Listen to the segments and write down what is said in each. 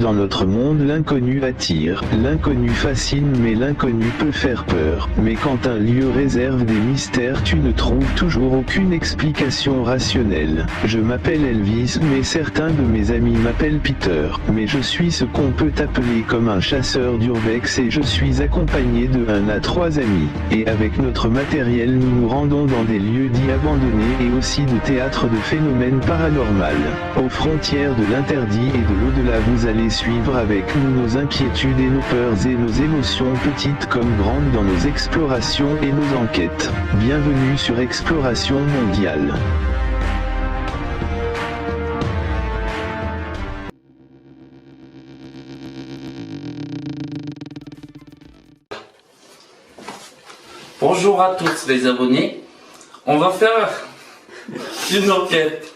dans notre monde l'inconnu attire. L'inconnu fascine mais l'inconnu peut faire peur. Mais quand un lieu réserve des mystères, tu ne trouves toujours aucune explication rationnelle. Je m'appelle Elvis mais certains de mes amis m'appellent Peter. Mais je suis ce qu'on peut appeler comme un chasseur d'urbex et je suis accompagné de 1 à 3 amis. Et avec notre matériel nous nous rendons dans des lieux dits abandonnés et aussi de théâtre de phénomènes paranormaux. Aux frontières de l'interdit et de l'au-delà, vous allez suivre avec nous nos inquiétudes et nos peurs et nos émotions petites comme grandes dans nos explorations et nos enquêtes. Bienvenue sur Exploration Mondiale. Bonjour à tous les abonnés. On va faire une enquête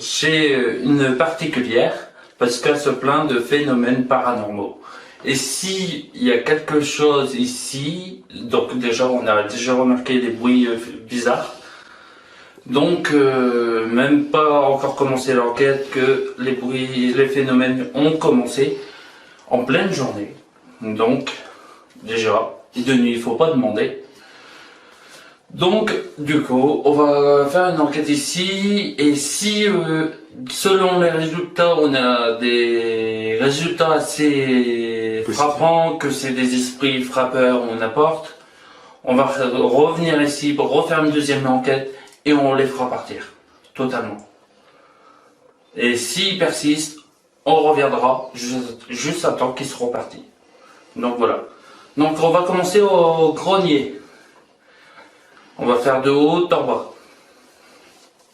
chez une particulière parce qu'elle se plaint de phénomènes paranormaux. Et s'il y a quelque chose ici, donc déjà on a déjà remarqué des bruits bizarres. Donc même pas encore commencé l'enquête que les phénomènes ont commencé en pleine journée. Donc déjà, et de nuit il faut pas demander. Donc, du coup, on va faire une enquête ici, et si, selon les résultats, on a des résultats assez frappants, que c'est des esprits frappeurs ou n'importe, on va revenir ici pour refaire une deuxième enquête, et on les fera partir, totalement. Et s'ils persistent, on reviendra juste à temps qu'ils seront partis. Donc voilà. Donc on va commencer au grenier. On va faire de haut en bas.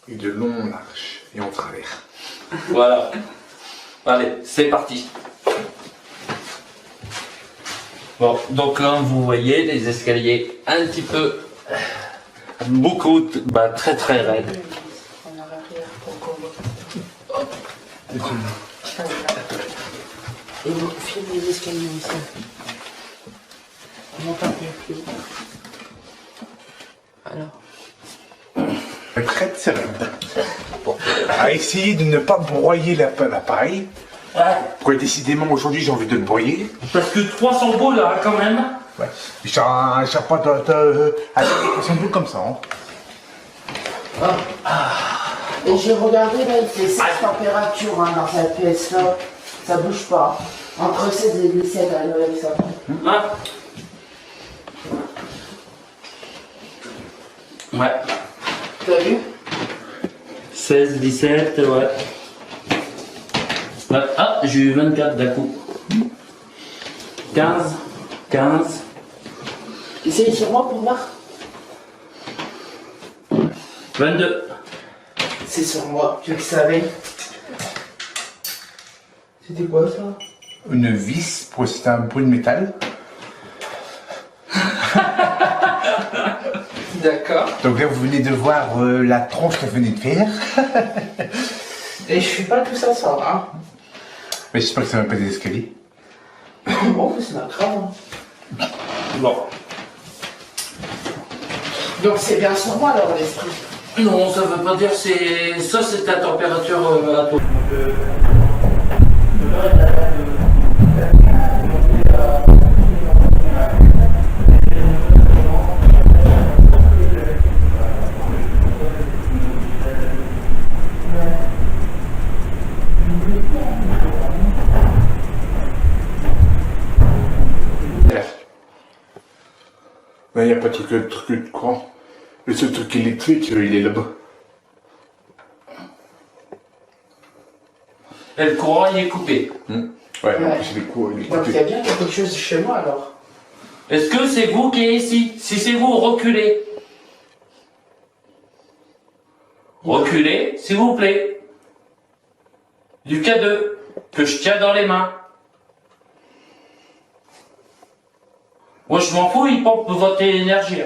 Et de long on marche et on travers. Voilà. Allez, c'est parti. Bon, donc là vous voyez les escaliers un petit peu, beaucoup, très très raides. En arrière pour qu'on voit. Et vous filmez les escaliers aussi. On monte un peu plus haut. Alors. Très serré. Bon. À essayer de ne pas broyer l'appareil. Ouais. Pourquoi décidément aujourd'hui j'ai envie de le broyer. Parce que 300 boules là quand même. Ouais. J'ai pas de un peu comme ça. Hein. Et j'ai regardé là, il fait 16 températures dans cette pièce là. Ça bouge pas. Entre 16 et 17 avec ça. Hein? Ouais. T'as vu? 16, 17, ouais. Ah, j'ai eu 24 d'un coup. 15. Essayez sur moi pour voir. 22. C'est sur moi, tu le savais. C'était quoi ça? Une vis pour c'était un bruit de métal. D'accord. Donc là vous venez de voir la tronche qu'elle venait de faire. Et je suis pas tout ça, hein. Mais j'espère que ça va pas des escaliers. Bon, c'est pas grave. Bon. Donc c'est bien sur moi alors l'esprit. Non, ça veut pas dire c'est. Ça, c'est ta température à toi. Il n'y a pas de truc de courant. Le seul truc électrique, il est là-bas. Et le courant, il est coupé. Ouais, en plus, il est Donc il y coupé. a bien quelque chose chez moi alors. Est-ce que c'est vous qui êtes ici? Si c'est vous, reculez. Reculez, s'il vous plaît. Du K2, que je tiens dans les mains. Moi, je m'en fous, il pompe votre énergie.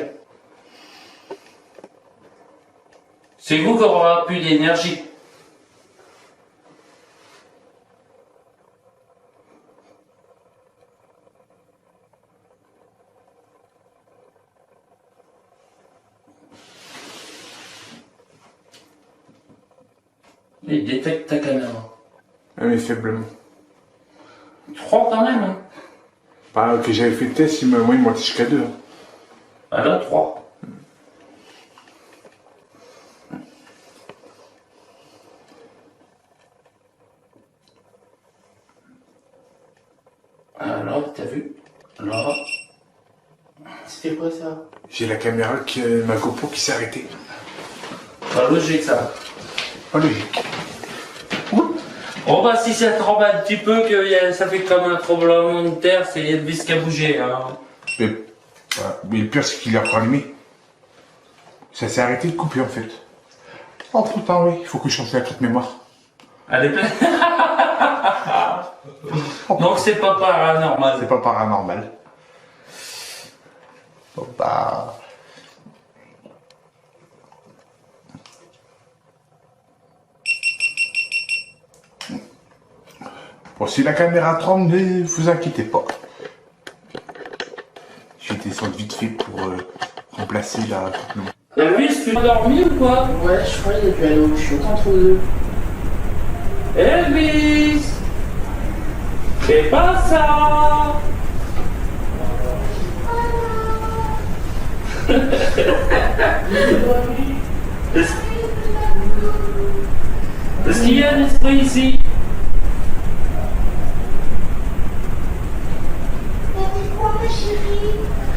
C'est vous qui aurez plus d'énergie. Il détecte ta caméra. Ah, mais faiblement. 3 quand même. Hein. Bah, que j'avais fait le test, moi, il m'a dit jusqu'à 2. Hein. Ah là, 3. Alors, t'as vu? Là. C'était quoi ça? J'ai la caméra, ma GoPro qui s'est arrêtée. Pas logique ça. Pas logique. Bon bah si ça tremble un petit peu, que ça fait comme un tremblement de terre, c'est Elvis qui a bougé. Hein. Mais le pire, c'est qu'il a rallumé. Ça s'est arrêté de couper en fait. Oh putain, oui, il faut que je change la carte mémoire. Elle est pleine. Donc c'est pas paranormal. C'est pas paranormal. Bon bah. Bon, si la caméra tremble, ne vous inquiétez pas. Je vais descendre vite fait pour remplacer la. Elvis, tu as dormi ou quoi? Ouais, je crois qu'il est plus allé au chiottes entre deux. Elvis, fais pas ça. Est-ce qu'il y a un esprit ici?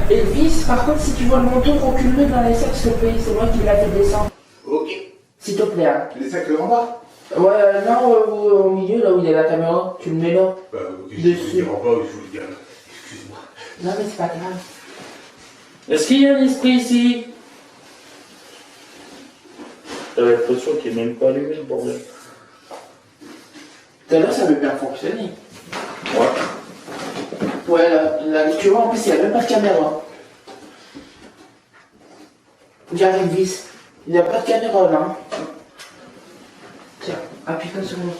Elvis, par contre, si tu vois le manteau, recule-le dans les sacs, s'il te plaît. C'est moi qui l'a fait descendre. Ok. S'il te plaît. Hein. Les sacs en bas. Ouais, non, au milieu, là où il y a la caméra, tu le mets là. Bah, ok, Dessus. je vais vous dire en bas, je vous le dis. Excuse-moi. Non, mais c'est pas grave. Est-ce qu'il y a un esprit ici? J'ai l'impression qu'il n'est même pas allumé le bordel. Tout à l'heure, ça avait bien fonctionné. Ouais. Ouais, là, tu vois, en plus, il n'y a même pas de caméra. Regarde Elvis, il n'y a pas de caméra là. Hein. Tiens, appuie-toi sur moi.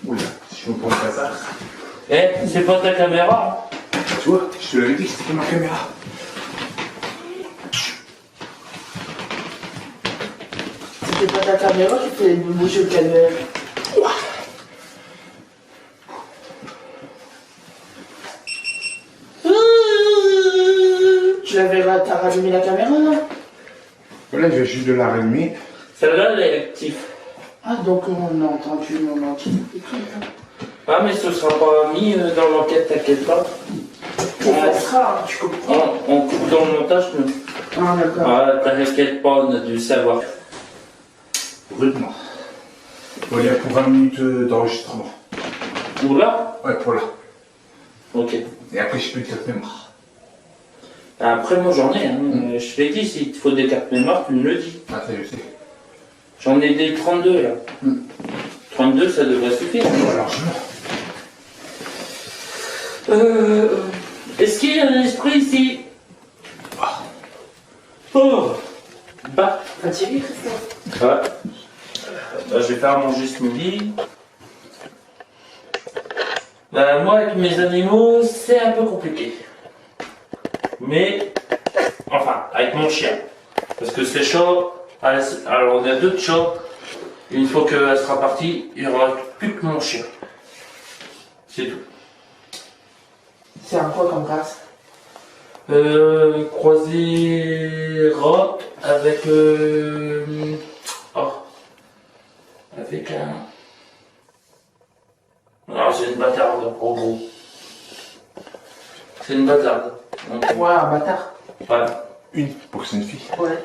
Oula, si je me prends pas ça. Eh, c'est pas ta caméra? Tu vois, je te l'avais dit, c'était pas ma caméra. C'était pas ta caméra qui fait bouger le calvaire. T'as rallumé la caméra là? Voilà, je vais juste de la rallumer. Celle-là, elle est active. Ah, donc on a entendu mon entier. Ah, mais ce sera pas mis dans l'enquête, t'inquiète pas. Tu effaceras, hein, tu comprends? On coupe dans le montage, nous. Ah, d'accord. Ah, t'inquiète pas, on a dû savoir. Rudement. Bon, il y a pour 20 minutes d'enregistrement. Oula? Ouais, pour là. Ok. Et après, je peux te carte mémoire. Après, moi j'en ai. Hein. Je t'ai dit, s'il te faut des cartes mémoire, tu me le dis. Ah, ça, je sais. J'en ai des 32 là. 32, ça devrait suffire. Bon, largement. Est-ce qu'il y a un esprit ici? Oh. Bah. Fatigué, Christophe? Ouais. Bah, je vais faire manger ce midi. Moi, avec mes animaux, c'est un peu compliqué. Mais, enfin, avec mon chien. Parce que ces chats, alors on a 2 chats. Une fois qu'elle sera partie, il n'y aura plus que mon chien. C'est tout. C'est un quoi comme race? Croisé rot avec avec un. Non, c'est une bâtarde, en gros. C'est une bâtarde. Donc, Ouais, un bâtard. ouais, Une, pour que c'est une fille. Ouais.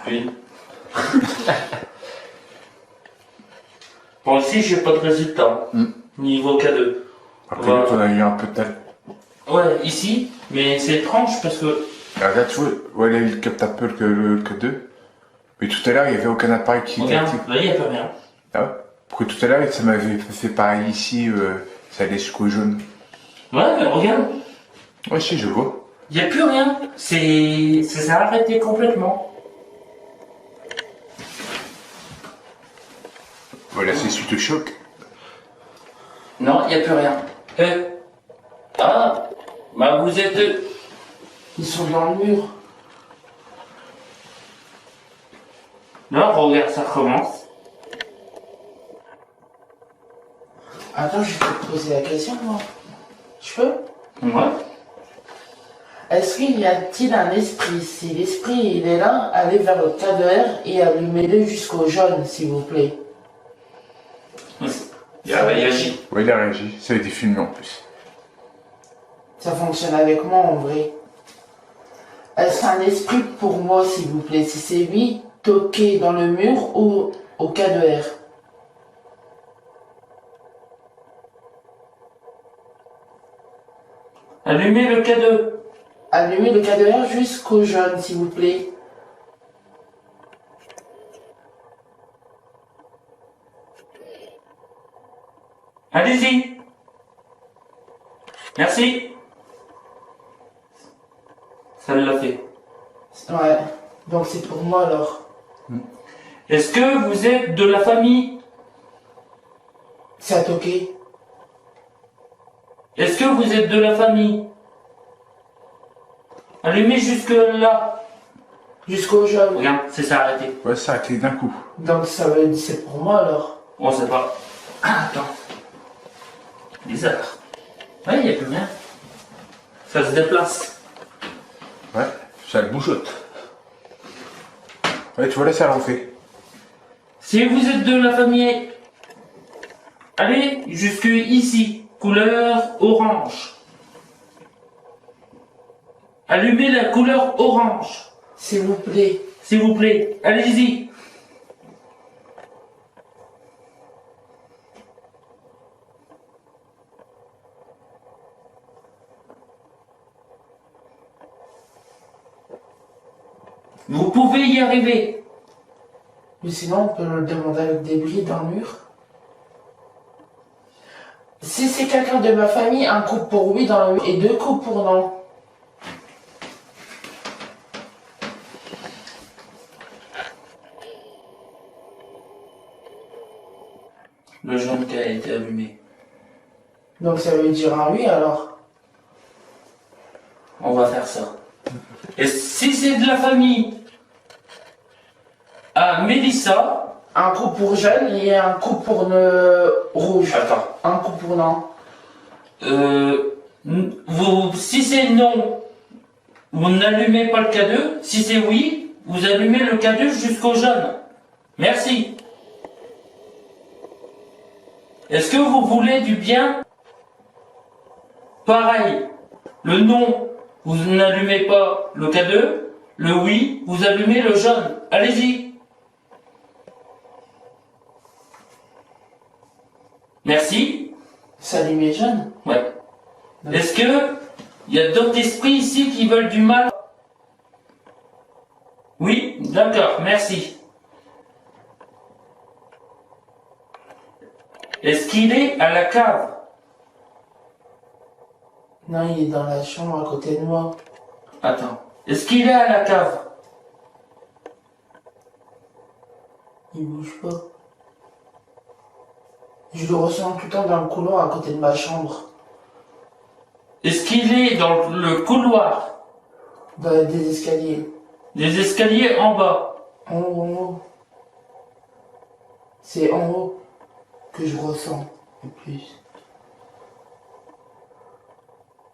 une. Bon, ici, j'ai pas de résultat. Niveau K2. Après, l'autre, on a eu un peu de talent. Ouais, ici, mais c'est étrange parce que. Alors là, tu vois, ouais, là, il capte un peu le K2. Mais tout à l'heure, il n'y avait aucun appareil qui Regarde, captait. là, il n'y a pas rien. Ah ouais. Pourquoi tout à l'heure, ça m'avait fait pareil ici, ça allait jusqu'au jaune. Ouais, mais regarde, Ouais, si, je vois. il n'y a plus rien. Ça s'est arrêté complètement. Voilà, c'est suite au choc. Non, il n'y a plus rien. Ah, bah vous êtes. Ils sont dans le mur. Non, regarde, ça recommence. Attends, je vais te poser la question, moi. Je peux? Ouais. Est-ce qu'il y a-t-il un esprit? Si l'esprit il est là, allez vers le cas de R et allumez-le jusqu'au jaune, s'il vous plaît. Il a réagi. Oui, il a réagi. Ça a été filmé en plus. Ça fonctionne avec moi en vrai. Est-ce un esprit pour moi, s'il vous plaît? Si c'est oui, toquez dans le mur ou au cas de R. Allumez le K2. Allumez le cas de R jusqu'au jaune, s'il vous plaît. Allez-y. Merci. Ça l'a fait. Ouais, donc c'est pour moi alors. Est-ce que vous êtes de la famille? Ça a toqué. Est-ce que vous êtes de la famille? Allumez jusque là. Jusqu'au jaune. Regarde, c'est ça, arrêtez. Ouais, ça a été d'un coup. Donc ça veut dire c'est pour moi alors. On sait pas. Ah, attends. Bizarre. Ouais, il n'y a plus rien. Ça se déplace. Ouais, ça le bougeotte. Ouais, tu vois là, ça le refait. Si vous êtes de la famille, allez jusque ici, couleur orange. Allumez la couleur orange, S'il vous plaît. s'il vous plaît. Allez-y. Vous pouvez y arriver. Mais sinon, on peut le demander avec des bris dans le mur. Si c'est quelqu'un de ma famille, un coup pour oui dans le mur et 2 coups pour non. Le jaune qui a été allumé. Donc ça veut dire un oui alors. On va faire ça. Et si c'est de la famille à Mélissa, Un coup pour jaune et un coup pour le rouge. attends, Un coup pour non. si c'est non, vous n'allumez pas le K2. Si c'est oui, vous allumez le K2 jusqu'au jaune. Merci. Est-ce que vous voulez du bien? Pareil. Le non, vous n'allumez pas le K2. Le oui, vous allumez le jaune. Allez-y. Merci. S'allumer jaune. Ouais. Est-ce que il y a d'autres esprits ici qui veulent du mal? Oui, d'accord, merci. Est-ce qu'il est à la cave? Non, il est dans la chambre à côté de moi. Attends. Est-ce qu'il est à la cave? Il bouge pas. Je le ressens tout le temps dans le couloir à côté de ma chambre. Est-ce qu'il est dans le couloir Dans des escaliers. des escaliers en bas? En haut, en haut. C'est en haut que je ressens le plus.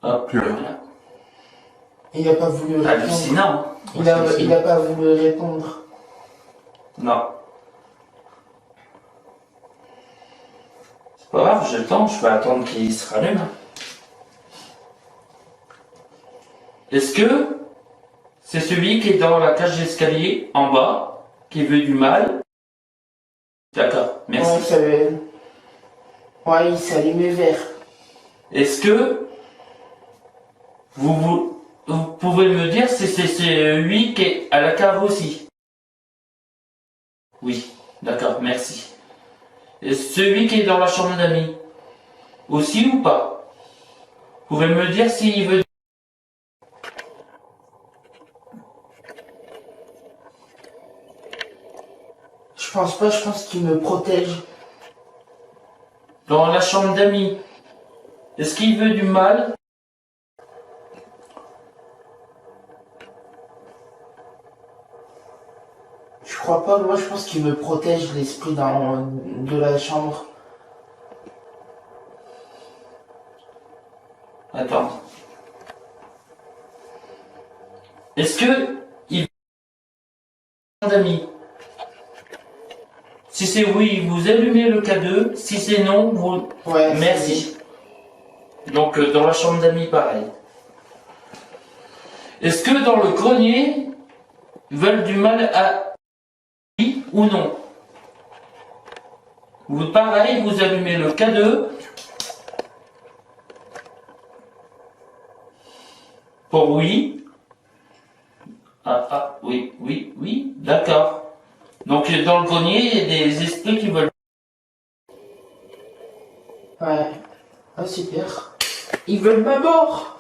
Ah, Plus rien. rien. Il n'a pas voulu répondre. Hallucinant. Il a pas voulu répondre. Non. C'est pas grave, j'ai le temps, je peux attendre qu'il se rallume. Est-ce que c'est celui qui est dans la cage d'escalier en bas, qui veut du mal? D'accord, merci. Ouais, ça veut... Ouais, il s'est allumé vert. Est-ce que vous pouvez me dire si c'est lui qui est à la cave aussi? Oui, d'accord, merci. Et celui qui est dans la chambre d'amis aussi ou pas? Vous pouvez me dire s'il veut... Je pense pas, je pense qu'il me protège. Dans la chambre d'amis, est-ce qu'il veut du mal? Je crois pas, moi je pense qu'il me protège l'esprit de la chambre. Attends. Est-ce que il d'amis? Si c'est oui, vous allumez le K2. Si c'est non, vous... Ouais. Merci. Donc dans la chambre d'amis, pareil. Est-ce que dans le grenier, ils veulent du mal à oui ou non? Vous, pareil, vous allumez le K2. Pour oui. Oui, oui, oui, d'accord. Donc dans le grenier, il y a des esprits qui veulent... Ouais. Ah, super. Ils veulent ma mort.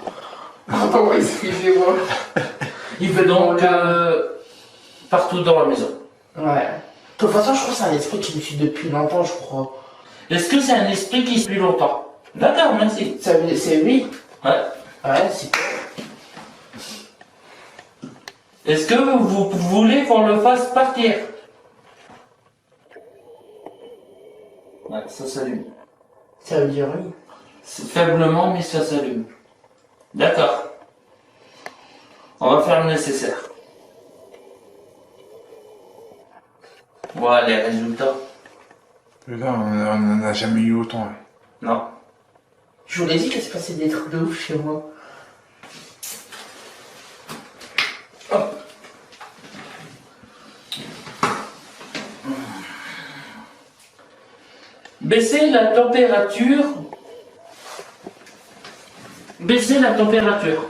Pardon, excusez-moi. Il veut donc partout dans la maison. Ouais. De toute façon, je crois que c'est un esprit qui me suit depuis longtemps, je crois. Est-ce que c'est un esprit qui suit longtemps? D'accord, merci. C'est oui. Ouais. Ouais, super. Est-ce que vous voulez qu'on le fasse partir? Ouais, ça s'allume. Ça veut dire oui. C'est faiblement, mais ça s'allume. D'accord. On va faire le nécessaire. Voilà les résultats. Là, on n'en a jamais eu autant. Hein. Non. Je vous l'ai dit qu'il s'est passé des trucs de ouf chez moi. Hop. Baissez la température. Baissez la température.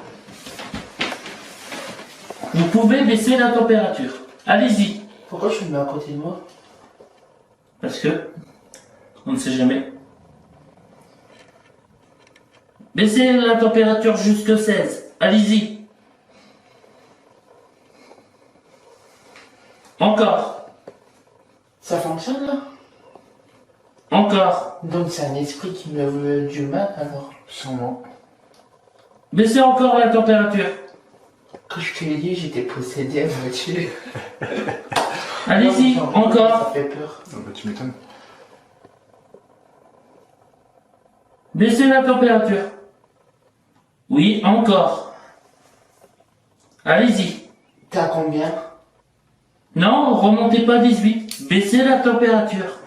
Vous pouvez baisser la température. Allez-y. Pourquoi tu me mets à côté de moi? Parce que on ne sait jamais. Baissez la température jusqu'à 16. Allez-y. Encore. Ça fonctionne là? Encore. Donc c'est un esprit qui me veut du mal alors? Sûrement. Baissez encore la température. Quand je te l'ai dit, j'étais possédé à moitié. Allez-y, Non, encore. Ça fait peur. Oh, bah, tu m'étonnes. Baissez la température. Oui, encore. Allez-y. T'as combien? Non, remontez pas 18. Baissez la température.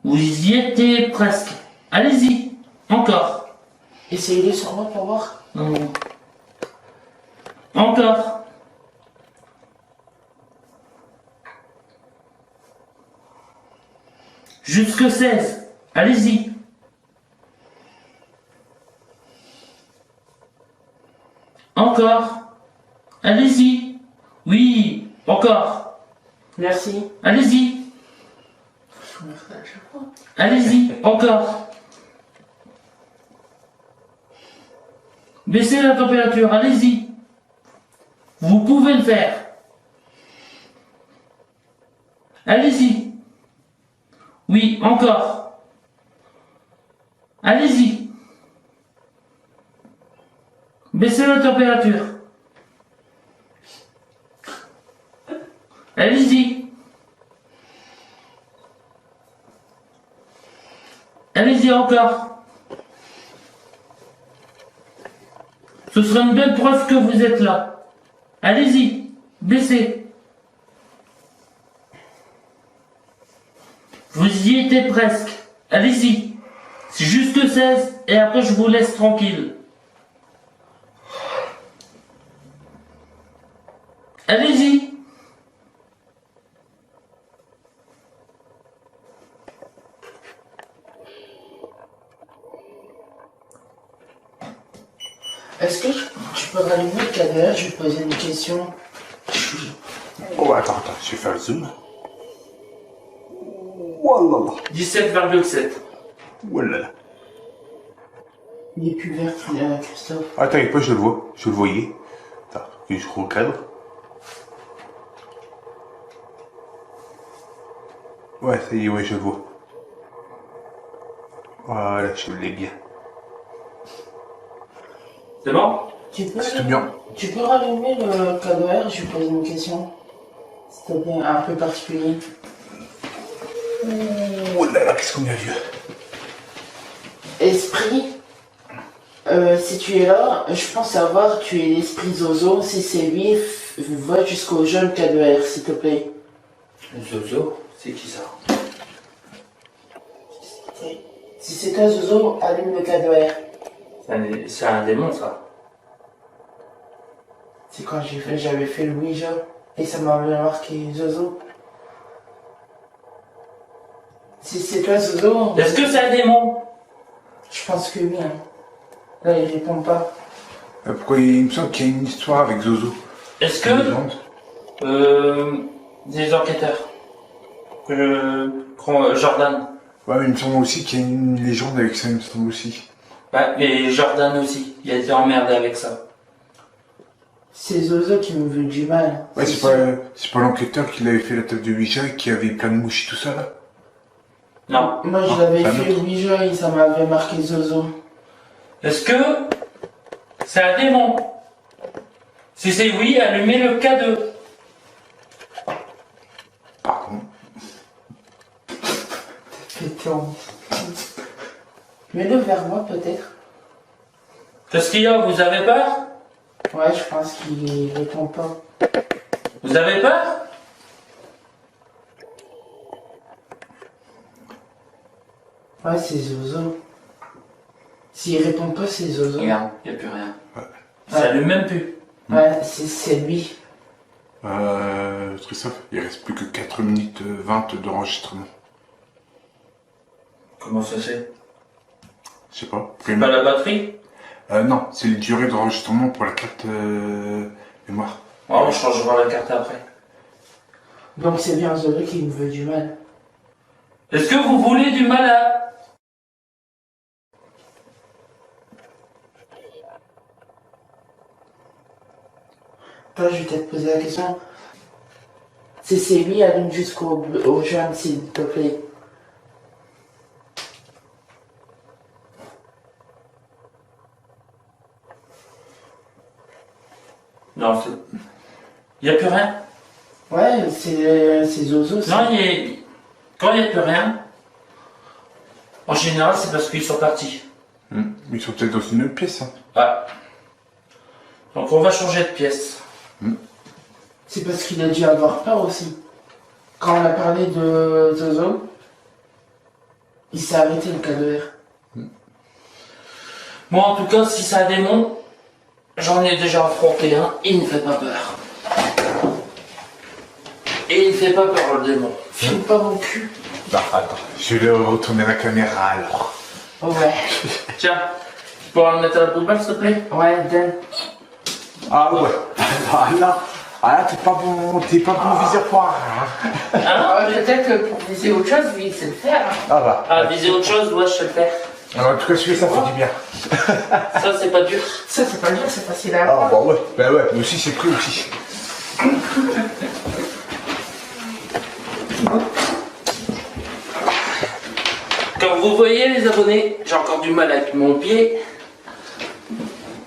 Vous y étiez presque. Allez-y. Encore. Essayez-le sur moi pour voir. Non. Encore. Jusque 16. Allez-y. Encore. Allez-y. Oui. Encore. Merci. Allez-y. Je me fais à chaque fois. Allez-y. Encore. Baissez la température. Allez-y. Vous pouvez le faire. Allez-y. Oui, encore. Allez-y. Baissez la température. Allez-y. Allez-y encore. Ce sera une belle preuve que vous êtes là. Allez-y. Baissez. Vous y étiez presque. Allez-y. C'est juste 16 et après je vous laisse tranquille. Allez-y. Est-ce que tu peux rallumer le caméra? Je vais te poser une question. Oh, attends, je vais faire le zoom. Oh là là. 17,7. Oh là là. Il est plus vert, Christophe. Attends, pas, je le vois. Je le voyais. Attends, que je recadre. Ouais, ça y est, ouais, je le vois. Voilà, je l'ai bien. C'est bon? C'est tout bien. Tu peux rallumer le caméra? Je vais te poser une question. S'il te plaît, un peu particulier. Oh là là, qu'est-ce qu'on a vu. Esprit, si tu es là, je pense savoir tu es l'esprit Zozo. Si c'est lui, va jusqu'au jeune K2R, s'il te plaît. Zozo, c'est qui ça? Si c'est toi Zozo, allume le K2R. C'est un démon, ça. C'est quand j'avais fait le Ouija et ça m'avait marqué Zozo. Si c'est toi Zozo, Est-ce que c'est un démon? je pense que oui. Hein. Là, il répond pas. Pourquoi il me semble qu'il y a une histoire avec Zozo? Est-ce Une que légende. des enquêteurs, Jordan, Ouais, mais il me semble aussi qu'il y a une légende avec ça, il me semble aussi. bah, et Jordan aussi, il a été emmerdé avec ça. C'est Zozo qui me veut du mal. Ouais, c'est sûr. pas l'enquêteur qui l'avait fait la table de Ouija et qui avait plein de mouches et tout ça là? Non. Moi, je l'avais un fait le Ouija et ça m'avait marqué Zozo. Est-ce que c'est un démon? Si c'est oui, allumez le K2. Pardon. Pétant. Mets-le vers moi, peut-être. Qu'est-ce qu'il y a? Vous avez peur? Ouais, je pense qu'il répond pas. Vous avez peur? Ouais, c'est Zozo. S'il répond pas, c'est Zozo. Regarde, il n'y a plus rien. Ouais. Ça allume même plus. Ouais, c'est lui. Christophe, il reste plus que 4 minutes 20 d'enregistrement. Comment ça c'est? Je sais pas. C'est pas la batterie? Non, c'est les durées d'enregistrement pour la carte mémoire. Oh, on changera la carte après. Donc c'est bien Zozo qui me veut du mal. Est-ce que vous voulez du mal à... Toi, je vais peut-être poser la question. Si c'est lui, allume au jeune, s'il te plaît. Non, c'est... Il n'y a plus rien? Ouais, c'est Zozo. ça. Non, quand il n'y a plus rien, en général, c'est parce qu'ils sont partis. Ils sont peut-être dans une autre pièce. Hein. Ouais. Donc on va changer de pièce. C'est parce qu'il a dû avoir peur aussi. Quand on a parlé de Zozo, il s'est arrêté le K2R. Moi, en tout cas, si c'est un démon, j'en ai déjà affronté un, il ne fait pas peur. Et il ne fait pas peur, le démon. Filme pas mon cul. Bah, attends, je vais retourner la caméra alors. Ouais. Tiens, tu pourras le mettre à la poubelle, s'il te plaît? Ouais, Dan. Ah ouais. Là, t'es pas bon viseur pour rien. Hein. Hein? Peut-être que pour viser autre chose, lui, il sait le faire. Hein. Ah bah. Ah, viser autre chose, ouais, je sais le faire. Alors, en tout cas, celui-là, ça fait du bien. Ça, c'est pas dur. Ça, c'est pas dur, c'est facile à Ah apprendre. bah ouais. Bah ouais, mais aussi c'est cool aussi. Comme vous voyez, les abonnés, j'ai encore du mal avec mon pied.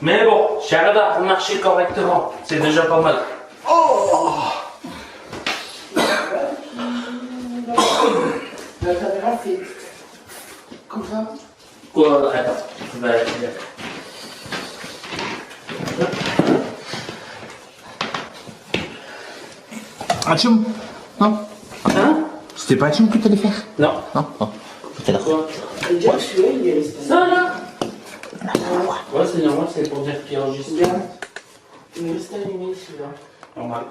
Mais bon, j'arrive à marcher correctement. C'est déjà pas mal. La caméra fait comme ça. Quoi? Attends, je vais aller. Atchoum? Non? Hein? C'était pas Atchoum que t'allais faire? Non. Non? Oh, tout à l'heure. Quoi? Et déjà, celui-là, il est resté. Ça là? Ouais, c'est normal, c'est pour dire qu'il enregistre. Regarde. Il est resté allumé, celui-là. Normal.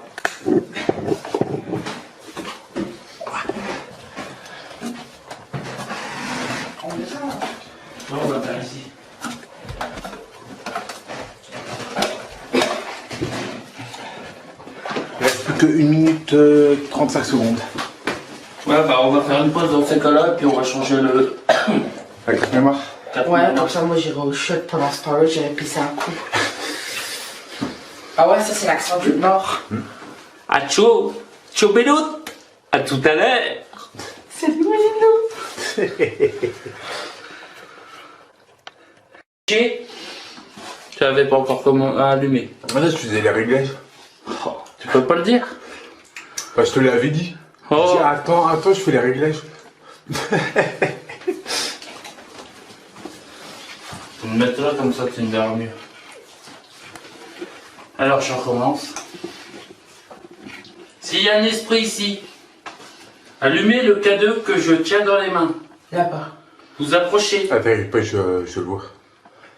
On est ça, là. Non, on va faire ici. Il reste plus que 1 minute 35 secondes. Ouais, bah on va faire une pause dans ces cas-là et puis on va changer le... Avec la mémoire. Ouais, comme ça, moi, j'irai au shot pendant ce temps-là, j'irai pisser un coup. Ah ouais, ça, c'est l'accent du Nord. Acho, Chobelout, à tout à l'heure. Salut, Magino. Tu avais pas encore comment allumer. Là, je faisais les réglages. Oh, tu peux pas le dire. Bah, je te l'avais dit. Oh. Je dis, attends, je fais les réglages. mettre là comme ça, tu me verras mieux. Alors je recommence. S'il y a un esprit ici, allumez le K2 que je tiens dans les mains. Là-bas. Vous approchez. Attends, pas, je le vois.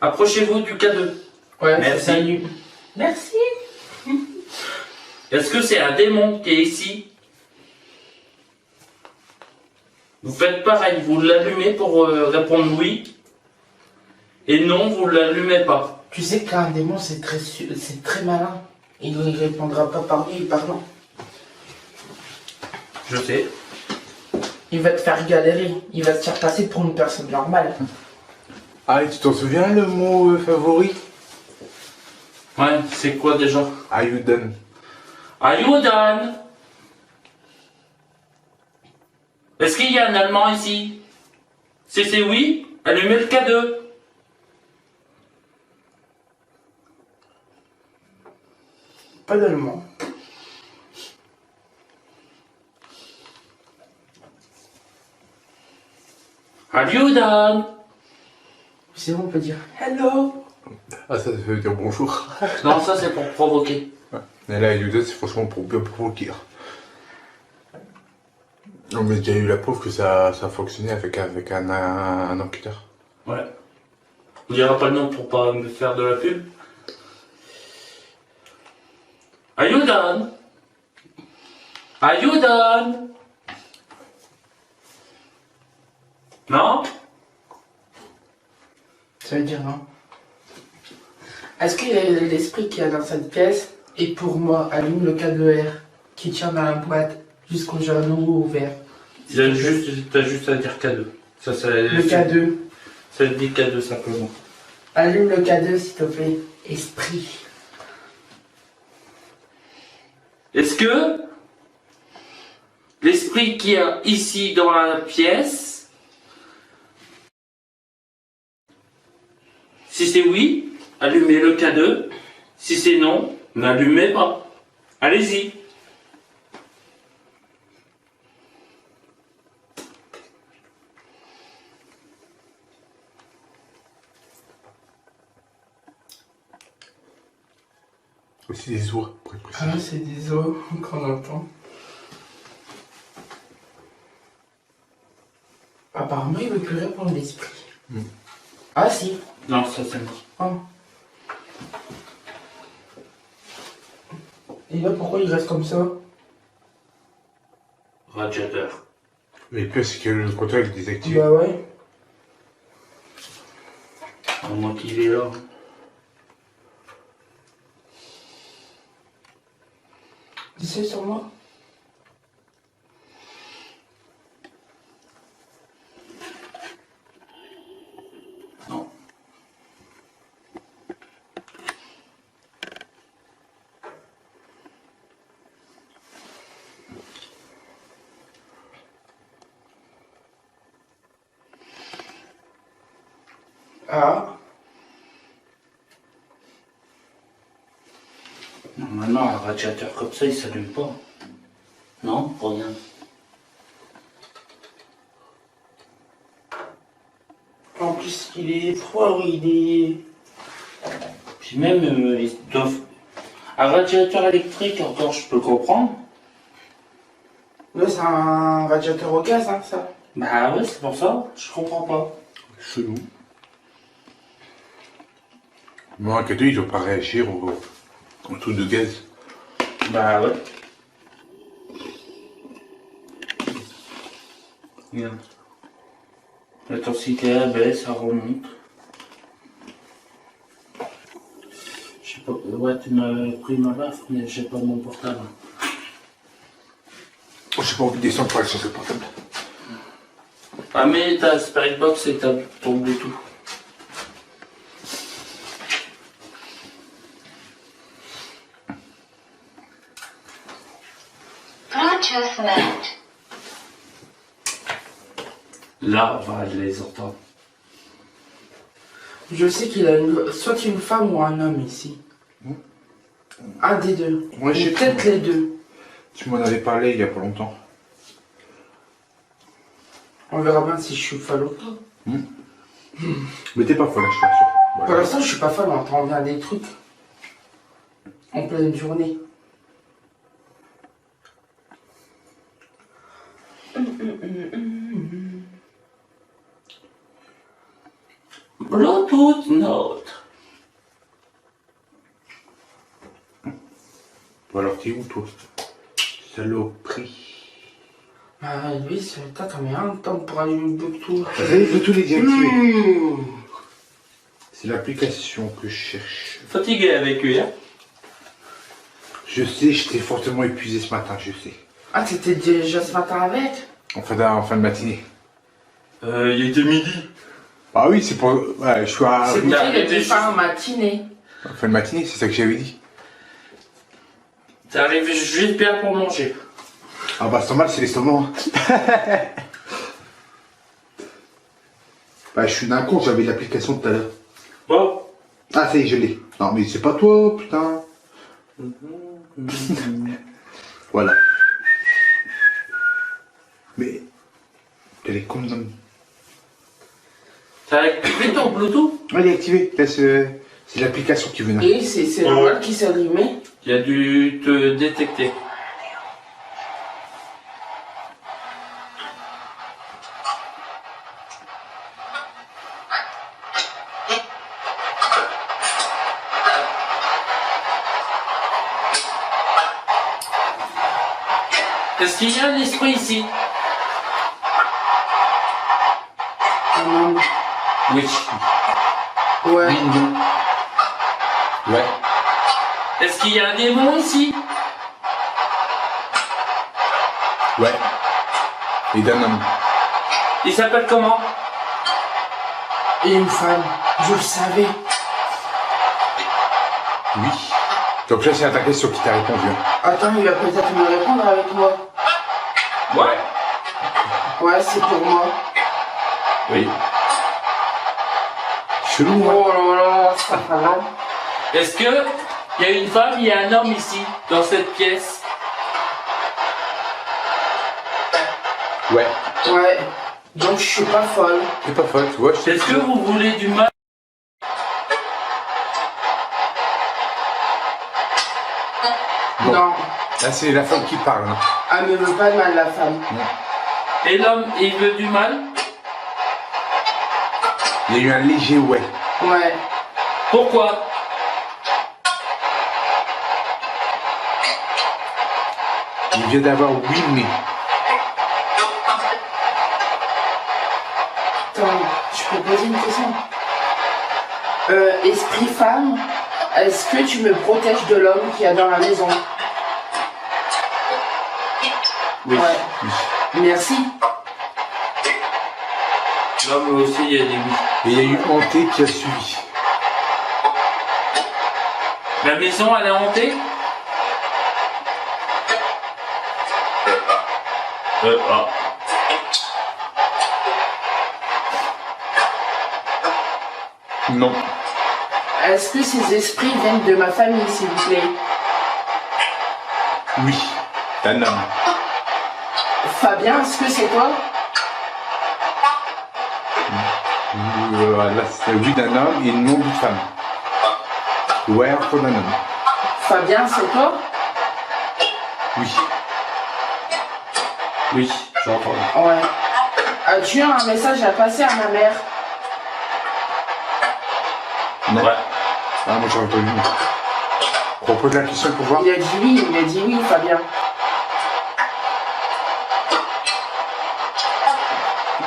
Approchez-vous du K2. Ouais, Merci. ça s'allume. Merci. Est-ce que c'est un démon qui est ici? Vous faites pareil, vous l'allumez pour répondre oui. Et non, vous ne l'allumez pas. Tu sais qu'un démon, c'est très malin. Il ne répondra pas par oui et par non. Je sais. Il va te faire galérer. Il va te faire passer pour une personne normale. Ah, et tu t'en souviens le mot favori? Ouais, c'est quoi déjà? Ayuden. Ayudan! Est-ce qu'il y a un Allemand ici? Si c'est oui, allumez le K2. Pas d'allemand. Ayudan! C'est bon, on peut dire hello. Ah, ça veut dire bonjour. Non, ça c'est pour provoquer. Mais là, Ayuden, c'est franchement pour bien provoquer. On a déjà eu la preuve que ça fonctionnait avec un enquêteur. Ouais. On dira pas le nom pour pas me faire de la pub. Ayudan! Ayudan! Non? Ça veut dire non. Est-ce que l'esprit qui est dans cette pièce est pour moi? Allume le K2R qui tient dans la boîte jusqu'au journaux ouvert. T'as juste à dire K2. Ça, Le K2. Ça dit K2 simplement. Allume le K2 s'il te plaît. Esprit. Est-ce que l'esprit qu'il y a ici dans la pièce, si c'est oui, allumez le K2. Si c'est non, n'allumez pas. Allez-y. Aussi des oies, pour être précis. Ah, c'est des os qu'on entend. Apparemment, il veut plus répondre l'esprit. Ah si. Non, ça c'est mort. Oh. Et là, pourquoi il reste comme ça? Radiateur. Mais le pire, c'est que le contact est désactivé. Bah ouais. À moins qu'il est là. Tu sais sur moi? Non. Ah. Normalement, un radiateur comme ça, il s'allume pas. Non, regarde. En plus, il est froid, il est... Puis même, ils doivent... Un radiateur électrique, encore, je peux comprendre. Là, c'est un radiateur au gaz, hein, ça. Bah ouais, c'est pour ça, je comprends pas. Chelou. Moi, un cadeau, il doit pas réagir au truc de gaz. Bah ouais. Regarde. L'intensité baisse, ça remonte. Je sais pas, ouais, tu m'as pris ma baffe, mais j'ai pas mon portable. Oh, j'ai pas envie de descendre pour aller sur ce portable. Ah mais ta Spirit Box et ton Bluetooth. Bluetooth mode. Là, on va les entendre. Je sais qu'il a soit une femme ou un homme ici. Un des deux. Moi, Ou j'ai peut-être les deux. Tu m'en avais parlé il y a pas longtemps. On verra bien si je suis folle ou pas. Mais t'es pas folle, je t'assure. Pour l'instant, je suis pas folle, on entend bien des trucs. En pleine journée. Bluetooth Note. Bon, alors, t'es où, toi? Saloperie. Ah, lui, c'est... T'as mis un temps pour allumer le Bluetooth. Bluetooth est désactivé. Mmh. C'est l'application que je cherche. Fatigué avec lui, hein? Je sais, j'étais fortement épuisé ce matin, je sais. Ah, t'étais déjà ce matin avec? En fin de matinée. Il était midi. Ah oui, c'est pour... Ouais, je suis à... C'est pour ça qu'il arrivé était juste- pas en matinée. En fin de matinée, c'est ça que j'avais dit. T'es arrivé juste bien pour manger. Ah bah, c'est normal, c'est l'estomac. Bah, je suis d'un con, j'avais l'application tout à l'heure. Bon. Ah, ça y est, je l'ai. Non, mais c'est pas toi, putain. Voilà. Mais... Elle est con, non. T'as activé ton Bluetooth? Elle est activée. Là, c'est l'application qui venait. Et c'est normal qu'il s'est allumé. Il a dû te détecter. Est-ce qu'il y a un esprit ici? Non. Oui. Ouais. Ouais. Est-ce qu'il y a un démon ici? Ouais. Et d'un homme. Il s'appelle comment? Et une femme. Je le savais. Oui. Donc là, c'est à ta question qui t'a répondu. Hein. Attends, il va peut-être me répondre avec moi. Ouais. Ouais, c'est pour moi. Oui. Chelou, hein. Oh là là, ça va mal. Est-ce que il y a une femme, il y a un homme ici, dans cette pièce? Ouais. Ouais. Donc je suis pas folle. C'est pas folle, tu vois. Je Est-ce que vous voulez du mal? Bon. Non. Là, c'est la femme qui parle. Hein. Elle me veut pas de mal, la femme. Et l'homme, il veut du mal? Il y a eu un léger ouais. Ouais. Pourquoi? Il vient d'avoir oui, mais. Attends, je peux poser une question? Esprit femme, est-ce que tu me protèges de l'homme qu'il y a dans la maison? Oui. Ouais. Merci. L'homme aussi, il y a des oui. Et il y a eu hanté qui a suivi. La maison, elle est hantée? Ah. Non. Est-ce que ces esprits viennent de ma famille, s'il vous plaît? Oui. Un homme. Fabien, est-ce que c'est toi? Là, c'est oui d'un homme et non d'une femme. Ouais, encore d'un homme. Fabien, c'est toi? Oui. Oui, j'entends. Ouais. As-tu un message à passer à ma mère? Non. Ouais. Ah, moi j'ai entendu. Repose la question pour voir. Il a dit oui, Fabien.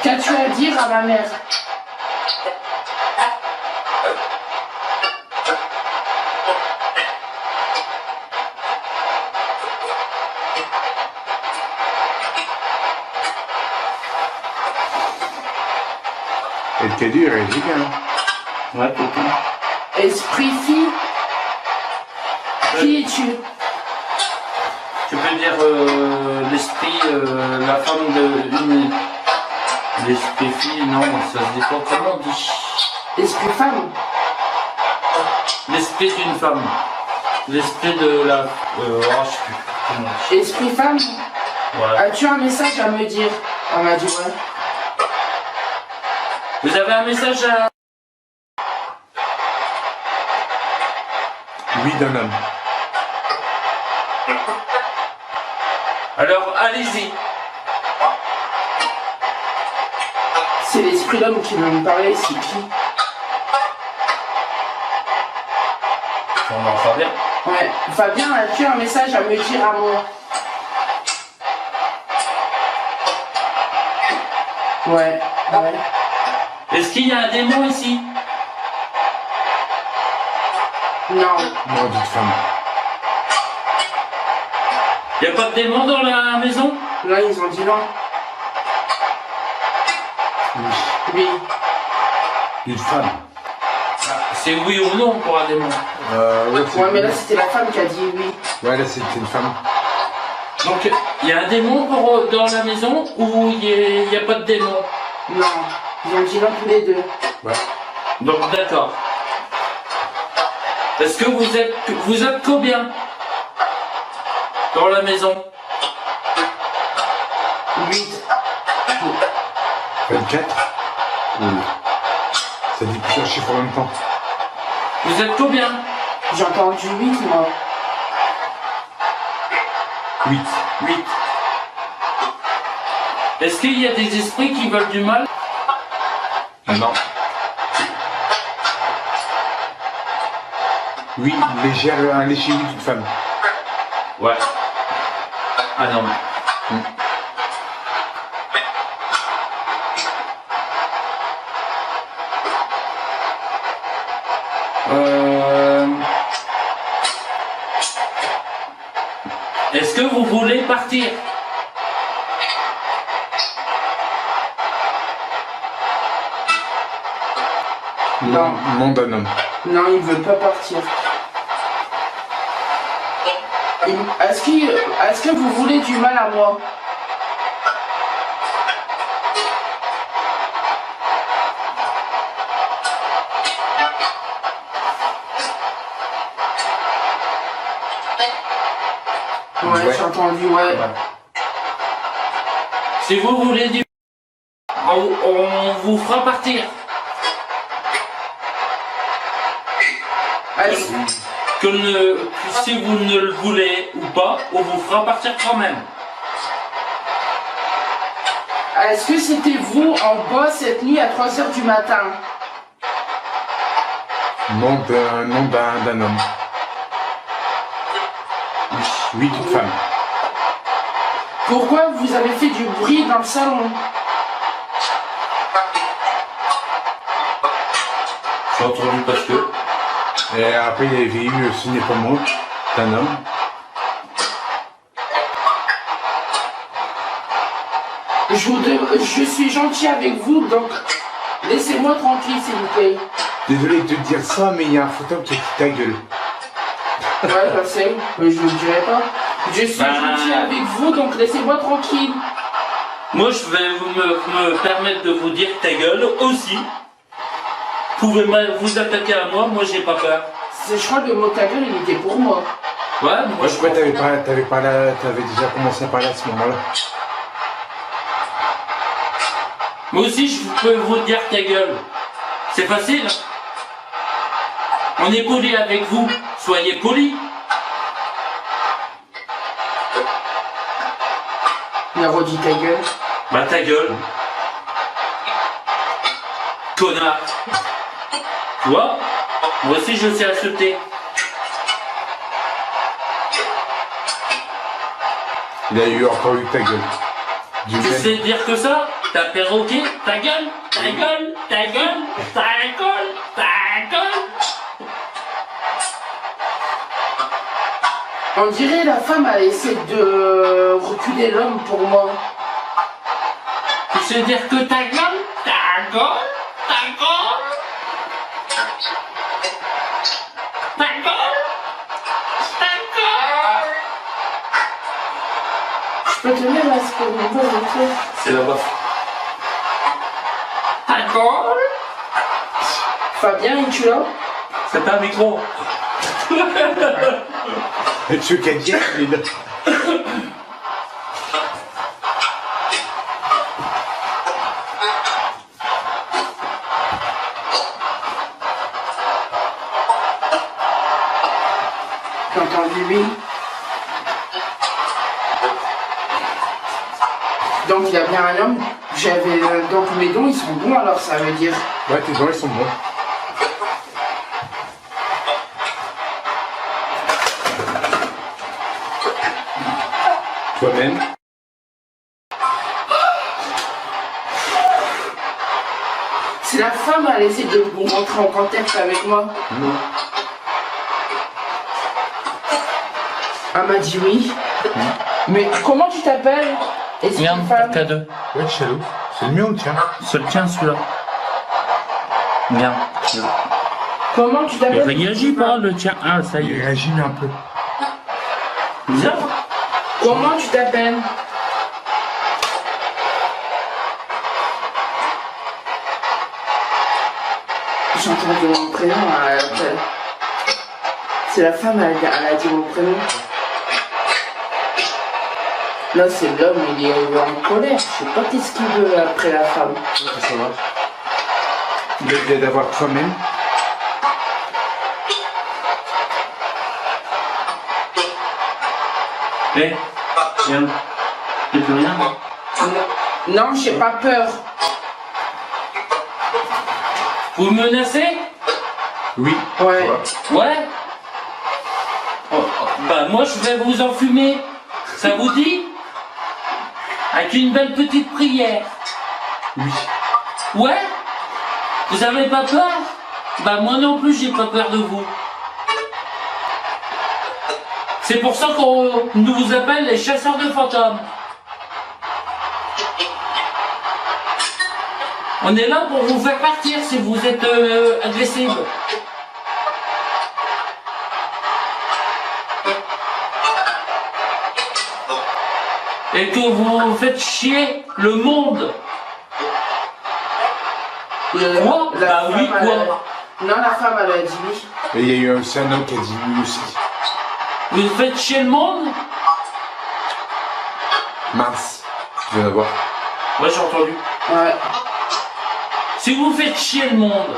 Qu'as-tu à dire à ma mère? Elle était dure, elle dit bien. Ouais, copain. Esprit fille? Qui es-tu? Tu peux dire l'esprit, la femme de une... L'esprit fille, non, ça se dit pas. Comment on dit? Esprit femme? L'esprit d'une femme. L'esprit de la... oh, je sais plus. Comment on dit. Esprit femme? Ouais. As-tu un message à me dire? On m'a dit ouais. Vous avez un message à... Oui, d'un homme. Alors, allez-y. C'est l'esprit d'homme qui veut me parler, c'est qui? On va faire bien. Ouais. Fabien, as-tu un message à me dire à moi? Ouais. Est-ce qu'il y a un démon ici? Non. Non, dites femme. Il n'y a pas de démon dans la maison? Là, ils ont dit non. Oui. Oui. Une femme. C'est oui ou non pour un démon. Ouais, mais là, c'était la femme qui a dit oui. Ouais, là, c'était une femme. Donc, il y a un démon dans la maison ou il n'y a pas de démon? Non. Ils ont dit non tous les deux. Ouais. Donc, d'accord. Est-ce que vous êtes combien dans la maison? 8. 24. Oui. Ça dit plusieurs chiffres en même temps. Vous êtes combien? J'ai entendu 8, moi. 8. 8. Est-ce qu'il y a des esprits qui veulent du mal? Non. Oui, un léger oui d'une femme. Ouais. Ah non. Est-ce que vous voulez partir? Non. Nom d'un homme. Non, il veut pas partir. Est-ce que vous voulez du mal à moi? Ouais, j'ai entendu, ouais. Si vous voulez du on vous fera partir. Si vous ne le voulez ou pas, on vous fera partir quand même. Est-ce que c'était vous en bas cette nuit à 3h du matin? Nom d'un homme. Oui, d'une femme. Pourquoi vous avez fait du bruit dans le salon? J'ai entendu parce que. Et après, il y avait eu Ce n'est pas moi, d'un homme. Je suis gentil avec vous, donc laissez-moi tranquille, s'il vous plaît. Désolé de te dire ça, mais il y a un fantôme qui a dit ta gueule. Ouais, je sais, mais je ne le dirai pas. Je suis gentil avec vous, donc laissez-moi tranquille. Moi, je vais me permettre de vous dire ta gueule aussi. Vous pouvez vous attaquer à moi, j'ai pas peur. Je crois que le mot ta gueule, il était pour moi. Ouais, moi Je crois que t'avais déjà commencé à parler à ce moment-là. Moi aussi, je peux vous dire ta gueule. C'est facile. On est poli avec vous. Soyez poli. Il a redit ta gueule. Bah ta gueule. Connard. Tu vois? Moi aussi, je sais insulter. Il a eu encore eu ta gueule. Tu sais dire que ça? T'as perroquet? Ta gueule? Ta gueule? Ta gueule? Ta gueule? Ta gueule? On dirait la femme a essayé de reculer l'homme pour moi. Tu sais dire que ta gueule? Ta gueule? Ta gueule? Ta gueule? Ta gueule? Je peux te dire là ce que vous voulez. C'est là-bas. Ta gueule? Fabien, es-tu là? C'est pas un micro. Monsieur Cadier, il est là. J'ai entendu oui. Donc il y a bien un homme. J'avais donc mes dons ils sont bons alors ça veut dire. Ouais, tes dents, ils sont bons. Toi-même. C'est la femme elle essaie de rentrer en contact avec moi. Non. Elle m'a dit oui. Mais comment tu t'appelles? Est-ce Viens, qu'une femme? cadeau. Ouais, Chalot. C'est le mien ou le tien? C'est le tien celui-là. Viens. Comment tu Il t'appelles? réagit pas le tien. Ah, ça y Il est. réagit mais un peu. Viens. Comment tu t'appelles? J'ai entendu mon prénom. C'est la femme, elle a dit mon prénom. Là, c'est l'homme, il est en colère. Je sais pas qu'est-ce qu'il veut après la femme. Ça va. Il a dit d'avoir toi-même. Eh, viens. Tu peux rien? Non, j'ai pas peur. Vous me menacez? Oui. Ouais. Ouais. Oh, oh, bah moi je vais vous enfumer. Ça vous dit? Avec une belle petite prière. Oui. Ouais? Vous avez pas peur? Bah moi non plus j'ai pas peur de vous. C'est pour ça qu'on nous vous appelle les chasseurs de fantômes. On est là pour vous faire partir si vous êtes agressif. Et que vous faites chier le monde. Quoi? Bah oui, femme, quoi? Non, la femme, elle a dit oui. Et il y a eu aussi un homme qui a dit oui aussi. Vous faites chier le monde? Mince. Je viens d'avoir. Ouais, j'ai entendu. Ouais. Si vous faites chier le monde,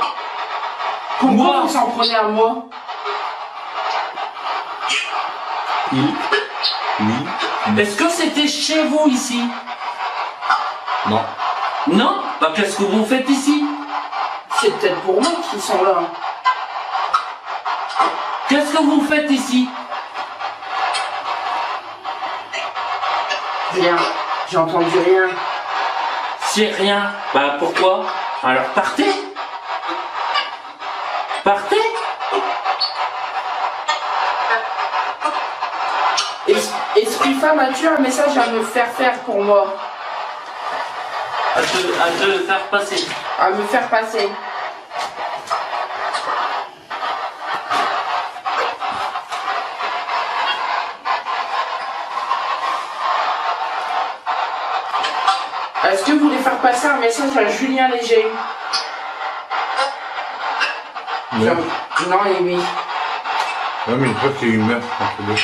Pourquoi moi, vous s'en prenez à moi? Il. Oui. est-ce que c'était chez vous ici? Non. Non? Bah qu'est-ce que vous faites ici? C'est peut-être pour moi qu'ils sont là. Qu'est-ce que vous faites ici? Rien. J'ai entendu rien. C'est rien. Bah pourquoi? Alors partez. Partez. Esprit femme, as-tu un message à me faire faire pour moi? À te faire passer. À me faire passer. Est-ce que vous voulez faire passer un message à Julien Léger? Ouais. Non et oui. Ouais, mais je crois qu'il y a eu une meurtre entre deux.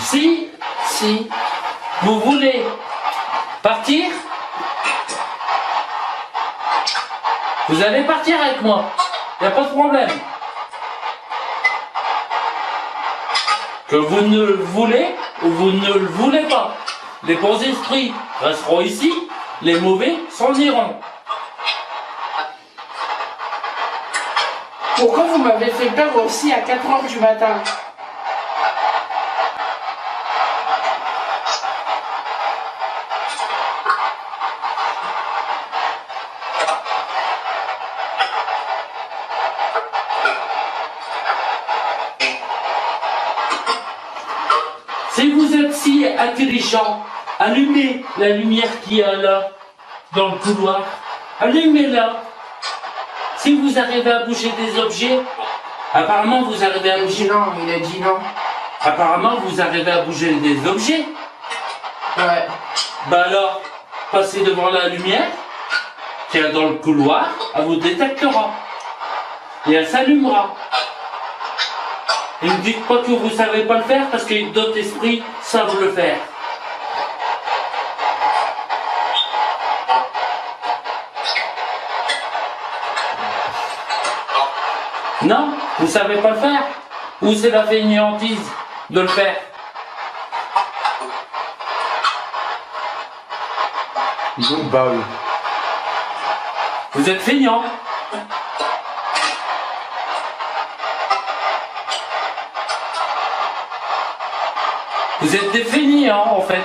Si Si. vous voulez partir, vous allez partir avec moi. Y a pas de problème. Que vous ne le voulez ou vous ne le voulez pas. Les bons esprits resteront ici, les mauvais s'en iront. Pourquoi vous m'avez fait peur aussi à 4h du matin? Si vous êtes si intelligent, allumez la lumière qui est là, dans le couloir. Allumez-la. Si vous arrivez à bouger des objets, apparemment vous arrivez à Il a bouger. dit non, il a dit non. Apparemment vous arrivez à bouger des objets. Ouais. Bah alors, passez devant la lumière qui est dans le couloir, elle vous détectera. Et elle s'allumera. Et ne dites pas que vous savez pas le faire parce que d'autres esprits savent le faire. Non? Vous savez pas le faire? Ou c'est la fainéantise de le faire? Bah oui. Vous êtes feignant. Vous êtes des feignants en fait.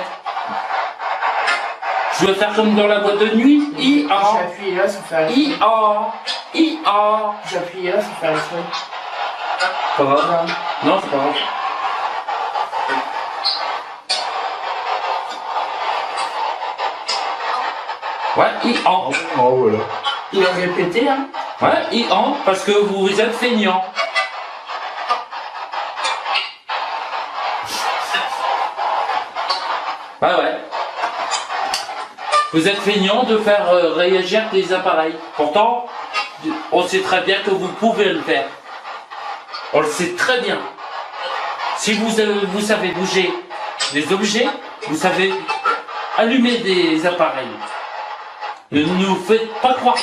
Je vais faire comme dans la boîte de nuit. I-A. J'appuie là sans faire exprès. I-A. I-A. J'appuie là sans faire exprès. Pas grave. Non, c'est pas grave. Ouais, I-A. Oh voilà. Il a répété, hein. Ouais, I-A, parce que vous êtes feignant. Ah ouais. Vous êtes feignant de faire réagir les appareils. Pourtant, on sait très bien que vous pouvez le faire. On le sait très bien. Si vous savez bouger des objets, vous savez allumer des appareils. Ne nous faites pas croire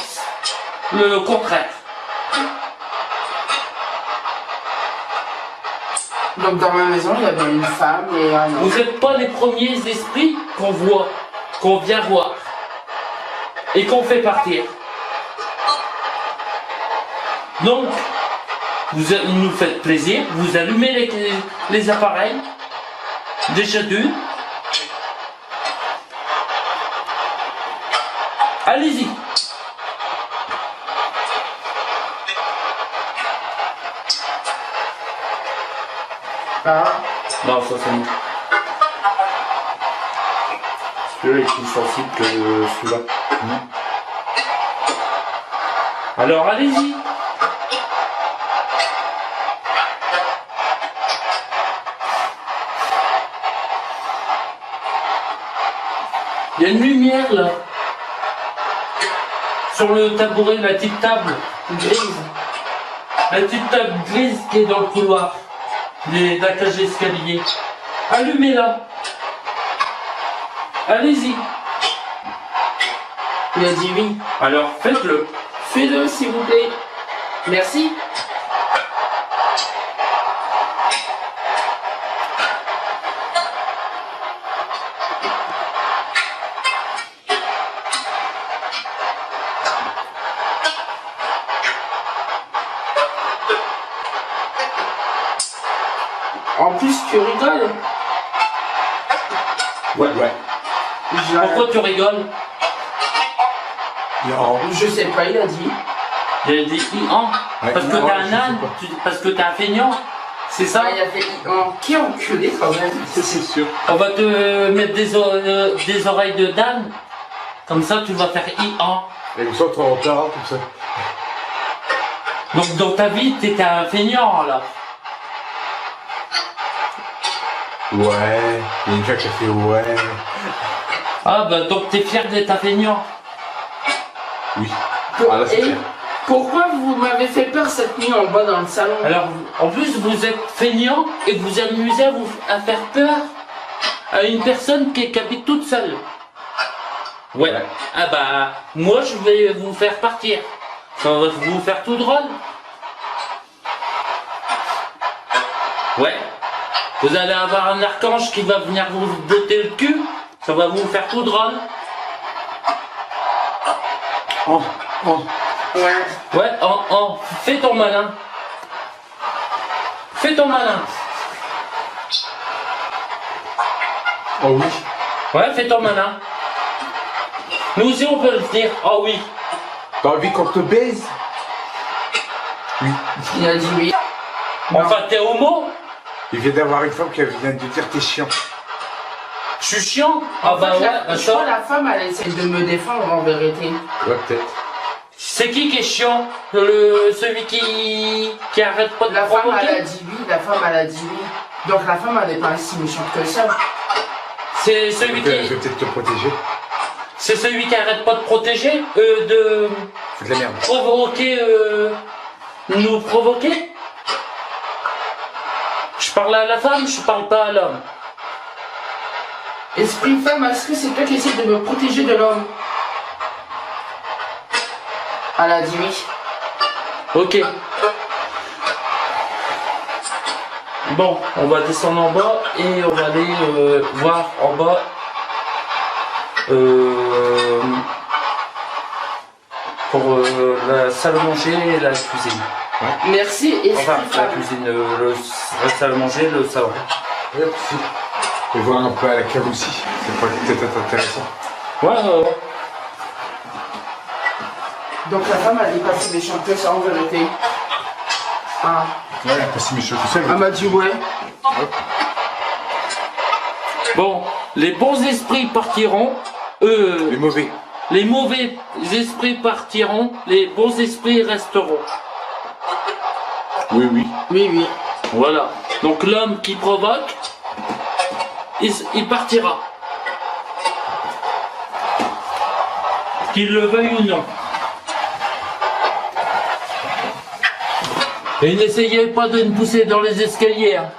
le contraire. Donc dans ma maison, il y avait une femme et un homme. Vous n'êtes pas les premiers esprits qu'on voit, qu'on vient voir et qu'on fait partir. Donc, vous nous faites plaisir, vous allumez les appareils, déjà d'une. Allez-y. Ah, Non, ça c'est mieux. Celui-là est plus sensible que celui-là. Alors allez-y. Il y a une lumière là. Sur le tabouret, la petite table grise. La petite table grise qui est dans le couloir. La cage d'escalier. Allumez-la. Allez-y. il a dit oui. Alors faites-le. Fais-le, s'il vous plaît. Merci. En plus, tu rigoles. Ouais. Pourquoi tu rigoles? Non. Je sais pas, il a dit. Il a dit I-an. Ouais, Parce que non, t'es je un sais âne. pas. Parce que t'es un feignant. C'est ça? Ah, il a fait qui est enculé quand même. C'est sûr. On va te mettre des oreilles de d'âne. Comme ça, tu vas faire I-an. Et comme ça, on t'entend comme ça. Donc dans ta vie, t'étais un feignant là. Ouais. Il y a une fois qui a fait ouais. Ah bah donc t'es fier d'être un feignant. Oui. Ah là, c'est Et clair. pourquoi vous m'avez fait peur cette nuit en bas dans le salon? Alors en plus vous êtes feignant et vous amusez à faire peur à une personne qui habite toute seule. Ouais. Ah bah moi je vais vous faire partir. Ça va vous faire tout drôle. Ouais. Vous allez avoir un archange qui va venir vous botter le cul. Ça va vous faire tout drôle. Oh. Ouais. Ouais, fais ton malin. Fais ton malin. Oh oui. Ouais, fais ton malin. Nous aussi on peut le dire. Oh oui. T'as envie qu'on te baise? Il a dit oui. Enfin, t'es homo? Il vient d'avoir une femme qui vient de dire t'es chiant. Je suis chiant? Ah bah ouais, Je crois attends. la femme, elle essaie de me défendre en vérité. Ouais, peut-être. C'est qui est chiant? Celui qui arrête pas de La femme, provoquer? elle a dit oui. La femme, elle a dit oui. Donc la femme, elle n'est pas si méchante que ça. C'est celui Donc, je qui... vais peut-être te protéger. C'est celui qui arrête pas de protéger? De Fais de la merde. provoquer... Nous provoquer? Je parle à la femme, je parle pas à l'homme. Esprit femme, est-ce que c'est toi qui essaies de me protéger de l'homme? Elle a dit oui. Ok. Bon, on va descendre en bas et on va aller voir en bas pour la salle à manger et la cuisine. Merci, esprit Enfin, la femme. cuisine, la salle à manger, le salon. Ouais, si. Et voir un peu à la cave aussi. C'est peut-être intéressant. Ouais. Donc la femme, elle est pas si méchante que ça en vérité. Ah. Ouais, pas si méchant que ça. Elle m'a dit ouais. Bon, les bons esprits partiront. Les mauvais. Les mauvais esprits partiront. Les bons esprits resteront. Oui, oui. Oui, oui. Voilà. Donc l'homme qui provoque, il partira. Qu'il le veuille ou non. Et n'essayez pas de me pousser dans les escaliers. Hein.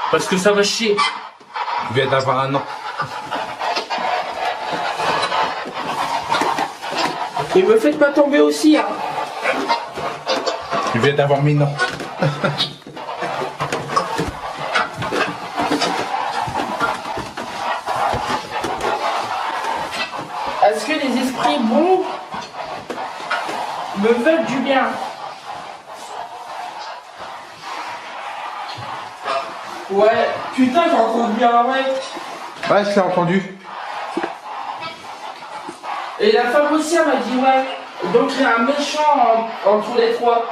Parce que ça va chier. Il vient d'avoir un an. Et me faites pas tomber aussi, hein. Il vient d'avoir 1000 ans. Est-ce que les esprits bons me veulent du bien? Ouais, putain, j'ai entendu bien, ouais. Ouais, je l'ai entendu. Et la femme aussi, elle m'a dit ouais. Donc il y a un méchant entre les trois.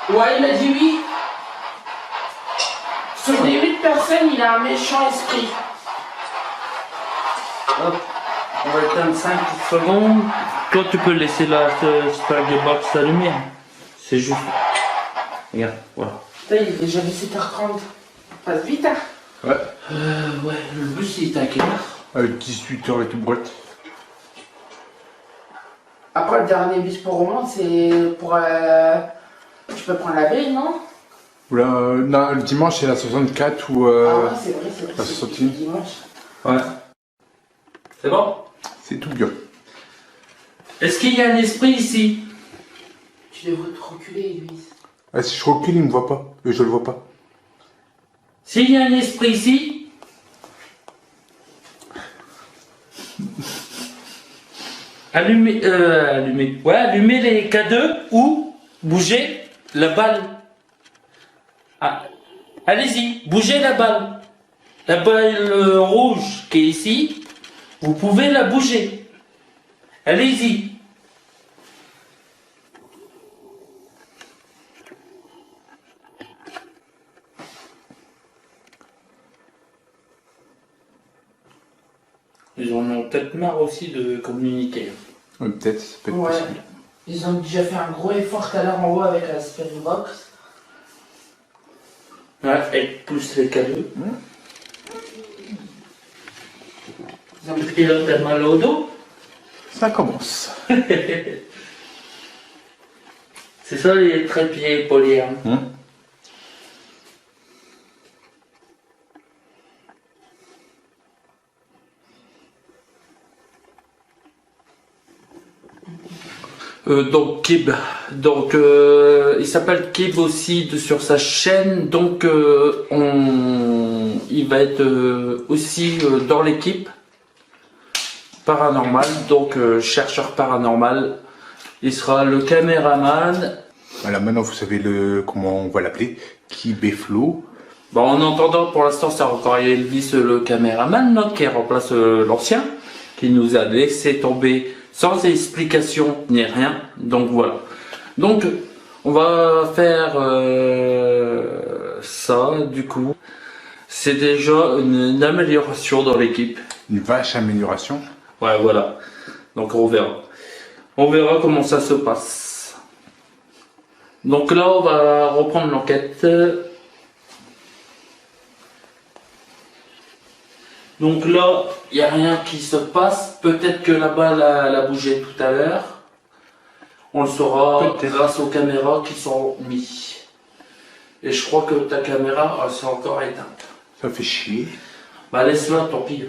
Ouais, il m'a dit oui. Sur les 8 personnes, il a un méchant esprit. Hop. On va éteindre 5 secondes. Toi, tu peux laisser la Stargate allumée. Hein. C'est juste. Regarde, voilà. Putain, il est déjà 17h30. Passe vite, hein. Ouais. Ouais, le bus il est à quelle heure? Avec 18h et tout boîte. Après, le dernier bus pour Roman, c'est pour... Tu peux prendre la veille, non? Oula, non, le dimanche c'est la 64 ou Ah ouais, c'est vrai, la c'est 61. dimanche. Ouais. C'est bon? C'est tout bien. Est-ce qu'il y a un esprit ici? Tu devrais te reculer, Louise. Ah, si je recule, il me voit pas. Je le vois pas. S'il y a un esprit ici, allumez les K2 ou bougez la balle. Ah, allez-y, bougez la balle. La balle rouge qui est ici, vous pouvez la bouger. Allez-y. Ils en ont peut-être marre aussi de communiquer. Ouais, peut-être, ça peut être Ouais. possible. Ils ont déjà fait un gros effort tout à l'heure en haut avec la Spirit Box. Ouais, et pousse les cadeaux. Ils ont... Et là, t'as mal au dos? Ça commence. C'est ça les trépieds polyères. Donc Kib, il s'appelle Kib aussi sur sa chaîne, donc il va être aussi dans l'équipe paranormal, donc chercheur paranormal. Il sera le caméraman. Voilà, maintenant vous savez comment on va l'appeler. Kib et Flo. Bon, en entendant, pour l'instant, c'est encore Elvis le caméraman, là, qui remplace l'ancien, qui nous a laissé tomber sans explication ni rien. Donc voilà. Donc on va faire ça, du coup. C'est déjà une amélioration dans l'équipe. Une vache amélioration. Ouais, voilà. Donc on verra. On verra comment ça se passe. Donc là, on va reprendre l'enquête. Donc là, il n'y a rien qui se passe. Peut-être que là-bas, elle a bougé tout à l'heure. On le saura grâce aux caméras qui sont mises. Et je crois que ta caméra, elle s'est encore éteinte. Ça fait chier. Bah laisse-la, tant pis.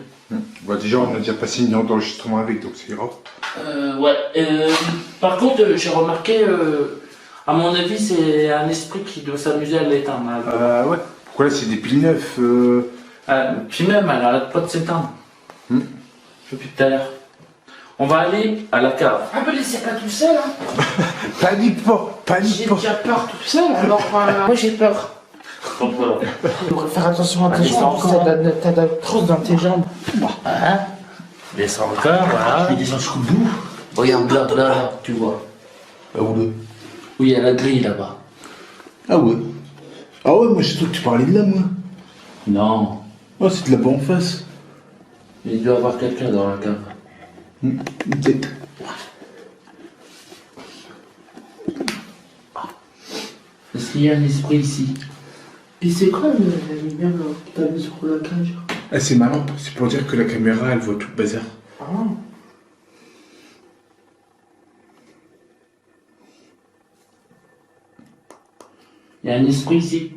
Bah, déjà, on a déjà passé une heure d'enregistrement avec, donc c'est grave. Ouais. Par contre, j'ai remarqué À mon avis, c'est un esprit qui doit s'amuser à l'éteindre. Ouais. Pourquoi là, c'est des piles neufs Puis même, elle arrête pas de s'éteindre. Depuis tout à l'heure. On va aller à la cave. Ah, me laissez pas tout seul, hein. Panique pas, J'ai panique pas. déjà peur tout seul, alors moi j'ai peur. Donc voilà. Tu devrais faire attention à tes Allez, jambes, sors. t'as de la trousse dans tes jambes. Hein? Descends encore, voilà. Je descends jusqu'au bout. Regarde là, tu vois. Ah ouais. Oui, il y a la grille là-bas. Ah ouais. Ah ouais, moi j'ai cru que tu parlais de là, moi. Non, Oh, c'est de là-bas en face. il doit y avoir quelqu'un dans la cave. Peut-être. Est-ce qu'il y a un esprit ici? Et c'est quoi la lumière que t'as mis sur la cage? Ah, c'est marrant, c'est pour dire que la caméra, elle voit tout le bazar. Ah. Il y a un esprit ici.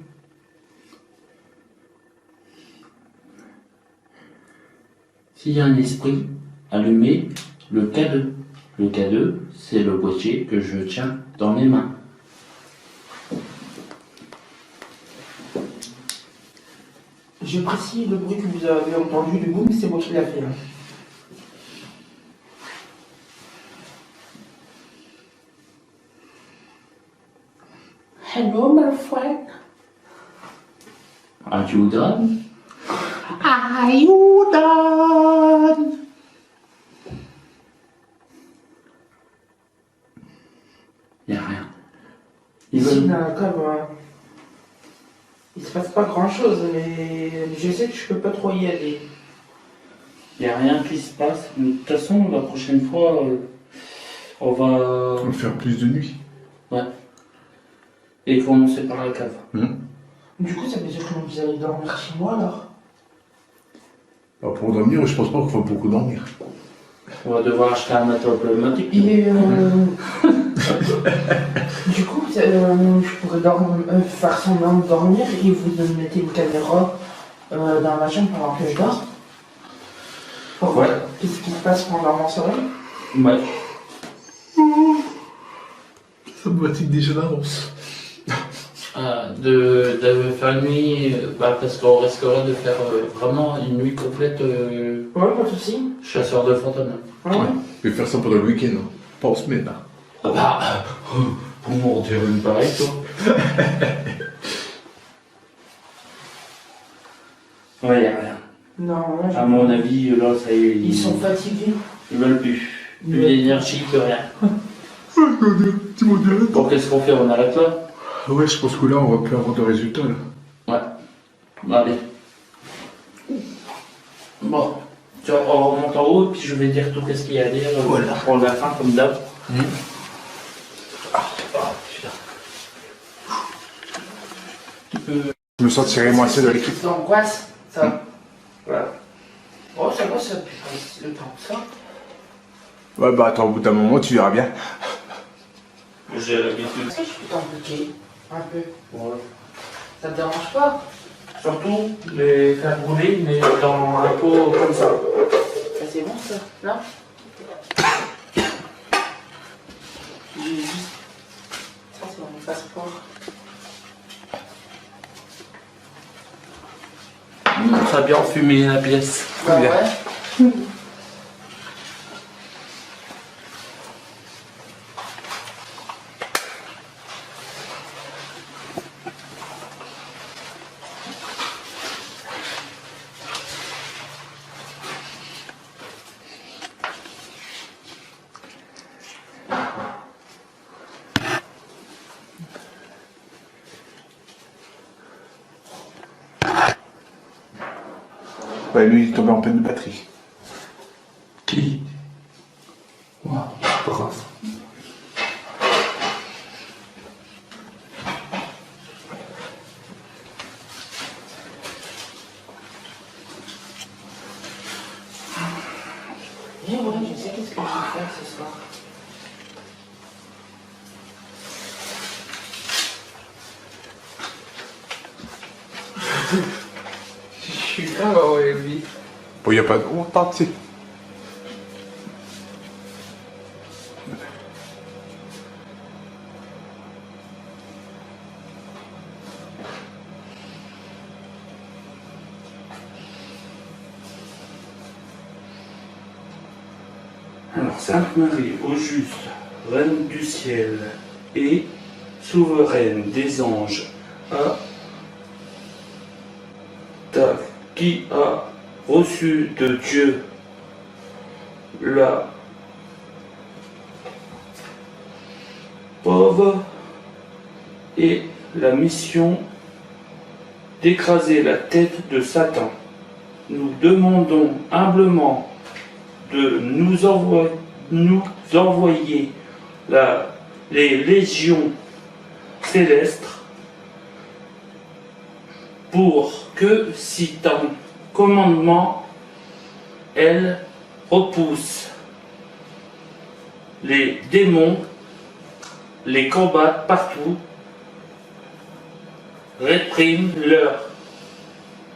S'il y a un esprit, allumez le K2. Le K2, c'est le boîtier que je tiens dans mes mains. Je précise le bruit que vous avez entendu du boom, c'est moi qui l'a fait. Hein. Hello, my friend. Are you done? Are you done? Il n'y a rien. Ils Ici, veulent... il se passe pas grand chose, mais je sais que je peux pas trop y aller. Il n'y a rien qui se passe. De toute façon, la prochaine fois, on va... On va faire plus de nuit. Ouais. Et commencer par la cave. Du coup, ça veut dire que vous allez dormir chez moi alors? Alors, pour dormir, je pense pas qu'il faut beaucoup dormir. On va devoir acheter un matelas pneumatique. Et du coup, je pourrais faire semblant de dormir et vous me mettez une caméra dans ma chambre pendant que je dors. Pour voir qu'est-ce qui se passe pendant mon sommeil. Ouais. Ça me fatigue déjà d'avance. De faire une nuit, parce qu'on risquerait de faire vraiment une nuit complète Ouais, pas de soucis. chasseur de fantômes. Ouais. Je vais faire ça pendant le week-end, hein. Pas en semaine, là. Ah bah, on dirait une pareille, toi. Ouais, y a rien. Non, là, À mon avis, là, ça y est. ils sont fatigués. Ils veulent plus. Plus d'énergie, plus rien. Tu m'en dirais Bon, qu'est-ce qu'on fait? On arrête là? Ouais, je pense que là, on va plus avoir de résultats, là. Ouais. Bon, allez. Bon. Tu vois, on remonte en haut, puis je vais dire tout ce qu'il y a à dire pour la fin, comme d'hab. Tu peux... Je me sentirais moins seul dans l'équipe. C'est l'angoisse, ça. Voilà. Oh, ça va, ça fait le temps que ça. Ouais, bah attends, au bout d'un moment, tu verras bien. J'ai l'habitude. Est-ce que je peux t'embouquer un peu? Ouais. Ça te dérange pas? Surtout les faire rouler, mais dans un pot comme ça. Ça, c'est bon, ça? Non? J'ai juste... Ça, c'est mon passeport. Ça a bien fumé la pièce. Bah ouais. Ouais, lui, il est tombé en panne de batterie. Qui? Wow, grave. Et ouais, je sais qu'est-ce que je vais faire ce soir. Je suis grave ouais, lui. Bon, y a pas de honte, hein, tu sais. Alors, Sainte Marie, au juste, reine du ciel et souveraine des anges, qui a reçu de Dieu la pauvre et la mission d'écraser la tête de Satan. Nous demandons humblement de nous envoyer les légions célestes pour que, si ton commandement, elles repoussent les démons, les combattent partout, répriment leur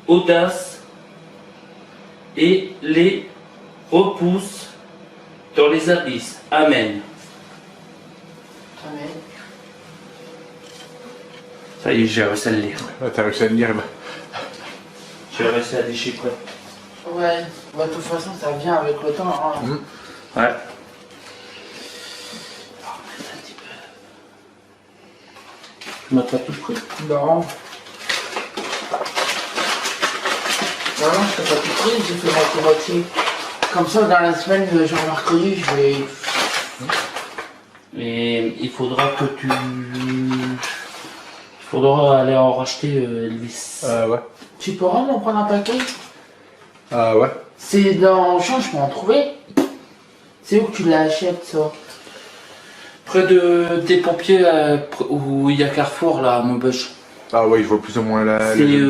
audace et les repoussent dans les abysses. Amen. Amen. Ça y est, j'ai réussi à le lire. Ouais, t'as réussi à le lire là. J'ai réussi à déchiffrer. Ouais, bah, de toute façon, ça vient avec le temps. Hein. Ouais. Tu m'as pas tout pris? Non. Non, je t'ai pas tout pris, j'ai fait moitié. Comme ça, dans la semaine, genre mercredi, je vais. Et il faudra que tu... Il faudra aller en racheter Elvis. Ouais. Tu pourras m'en prendre un paquet? Ouais. C'est dans Auchan, je peux en trouver. C'est où que tu l'achètes, ça? Près des pompiers, où il y a Carrefour, là, à Maubeuge. Ah ouais, je vois plus ou moins la... C'est...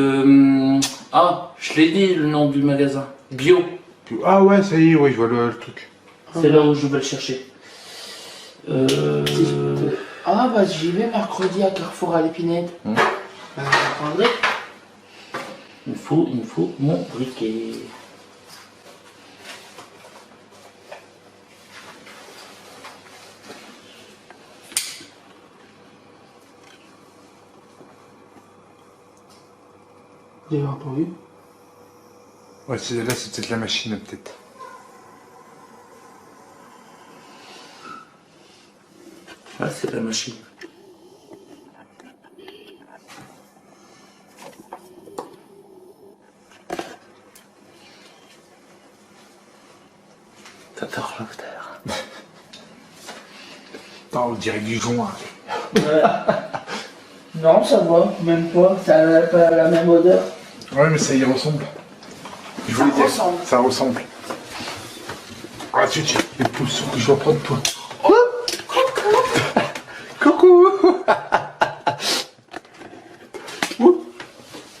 Ah, je l'ai dit, le nom du magasin. Bio. Ah ouais, ça y est, ouais, je vois le truc. C'est là où je vais le chercher. Ah bah j'y vais mercredi à Carrefour à l'épinette. Bah je prendrai. Il me faut mon briquet. J'ai entendu. Ouais, là, c'est peut-être la machine, peut-être. Ah, c'est la machine. T'adores l'odeur. Attends, on dirait du joint. Non, ça va, même pas. Ça n'a pas la même odeur. Ouais, mais ça y ressemble. Je voulais dire, ça ressemble. Ah, tu les pouces que je dois prendre toi. Oh, Coucou.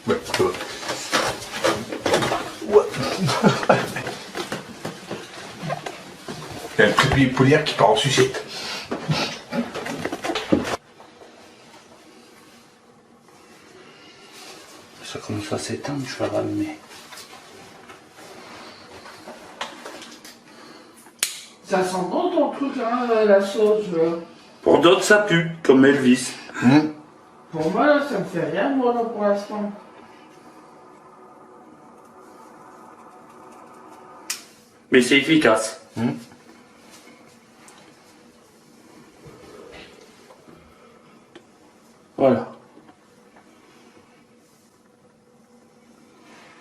Ouais, ça va. Ouais. Il y a un petit polière qui part en sucette. Ça commence à s'éteindre, je vais rallumer. Ça sent bon ton truc, hein, la sauce. Là. Pour d'autres, ça pue, comme Elvis. Pour moi, là, ça me fait rien, moi, là, pour l'instant. Mais c'est efficace. Voilà.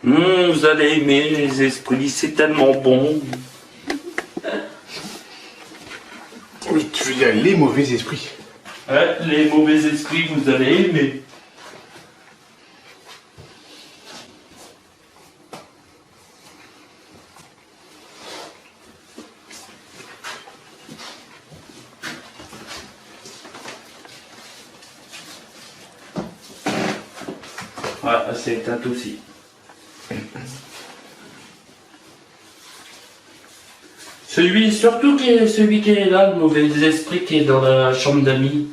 Vous allez aimer les esprits, c'est tellement bon. Oui, tu veux dire les mauvais esprits. Ouais, les mauvais esprits, vous allez aimer. Ouais, c'est éteint aussi. Celui qui est là, le mauvais esprit qui est dans la chambre d'amis.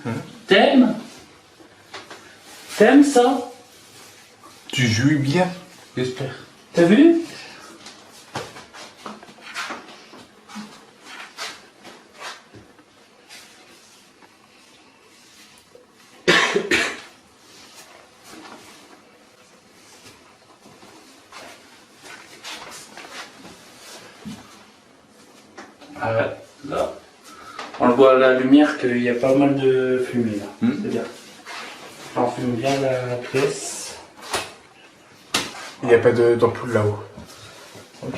T'aimes? T'aimes ça? Tu jouis bien, j'espère. T'as vu? Là, on le voit à la lumière qu'il y a pas mal de fumée là. C'est bien. On fume bien la pièce. Il n'y a pas d'ampoule là-haut. Ok.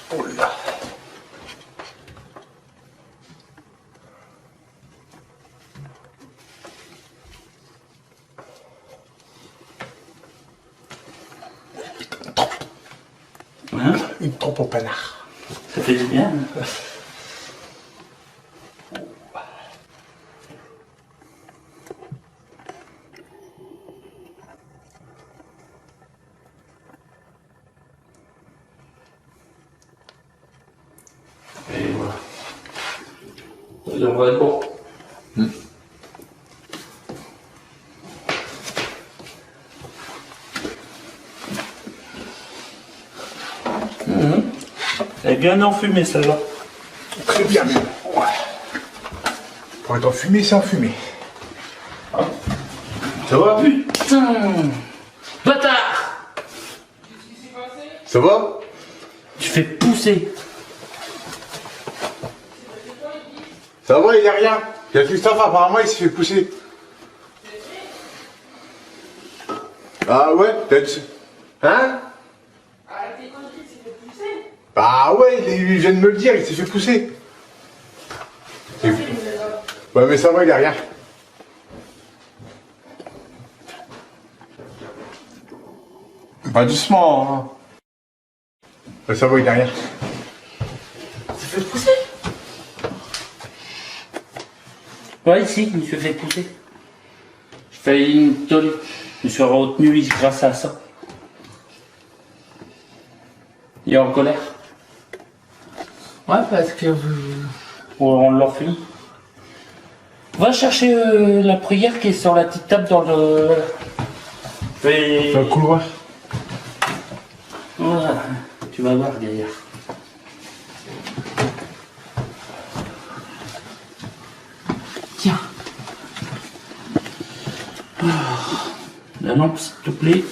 Oh là. Hein? Une trompe au panard. Ça fait du bien. Et voilà. Et on va être bon. Elle est bien enfumée celle-là. Très bien même. Ouais. Pour être enfumé, c'est enfumé. Ça va? Putain! Bâtard! Ça va? Tu fais pousser. Ça va, il n'y a rien. Il y a Christophe, apparemment, il s'est fait pousser. Ah ouais, peut-être. Hein? Bah ouais, il vient de me le dire, il s'est fait pousser. Ouais, mais ça va, il n'y a rien. Pas doucement, hein. Ouais, ça va, il n'y a rien. Ça fait pousser? Ouais, ici, je me suis fait pousser. Je fais une tôle. Je me suis retenu grâce à ça. Il est en colère. Ouais, parce que On leur fume. Va chercher la prière qui est sur la petite table dans le. Fais... Dans le couloir. Voilà. Tu vas voir, gaillard. Tiens. La lampe, s'il te plaît.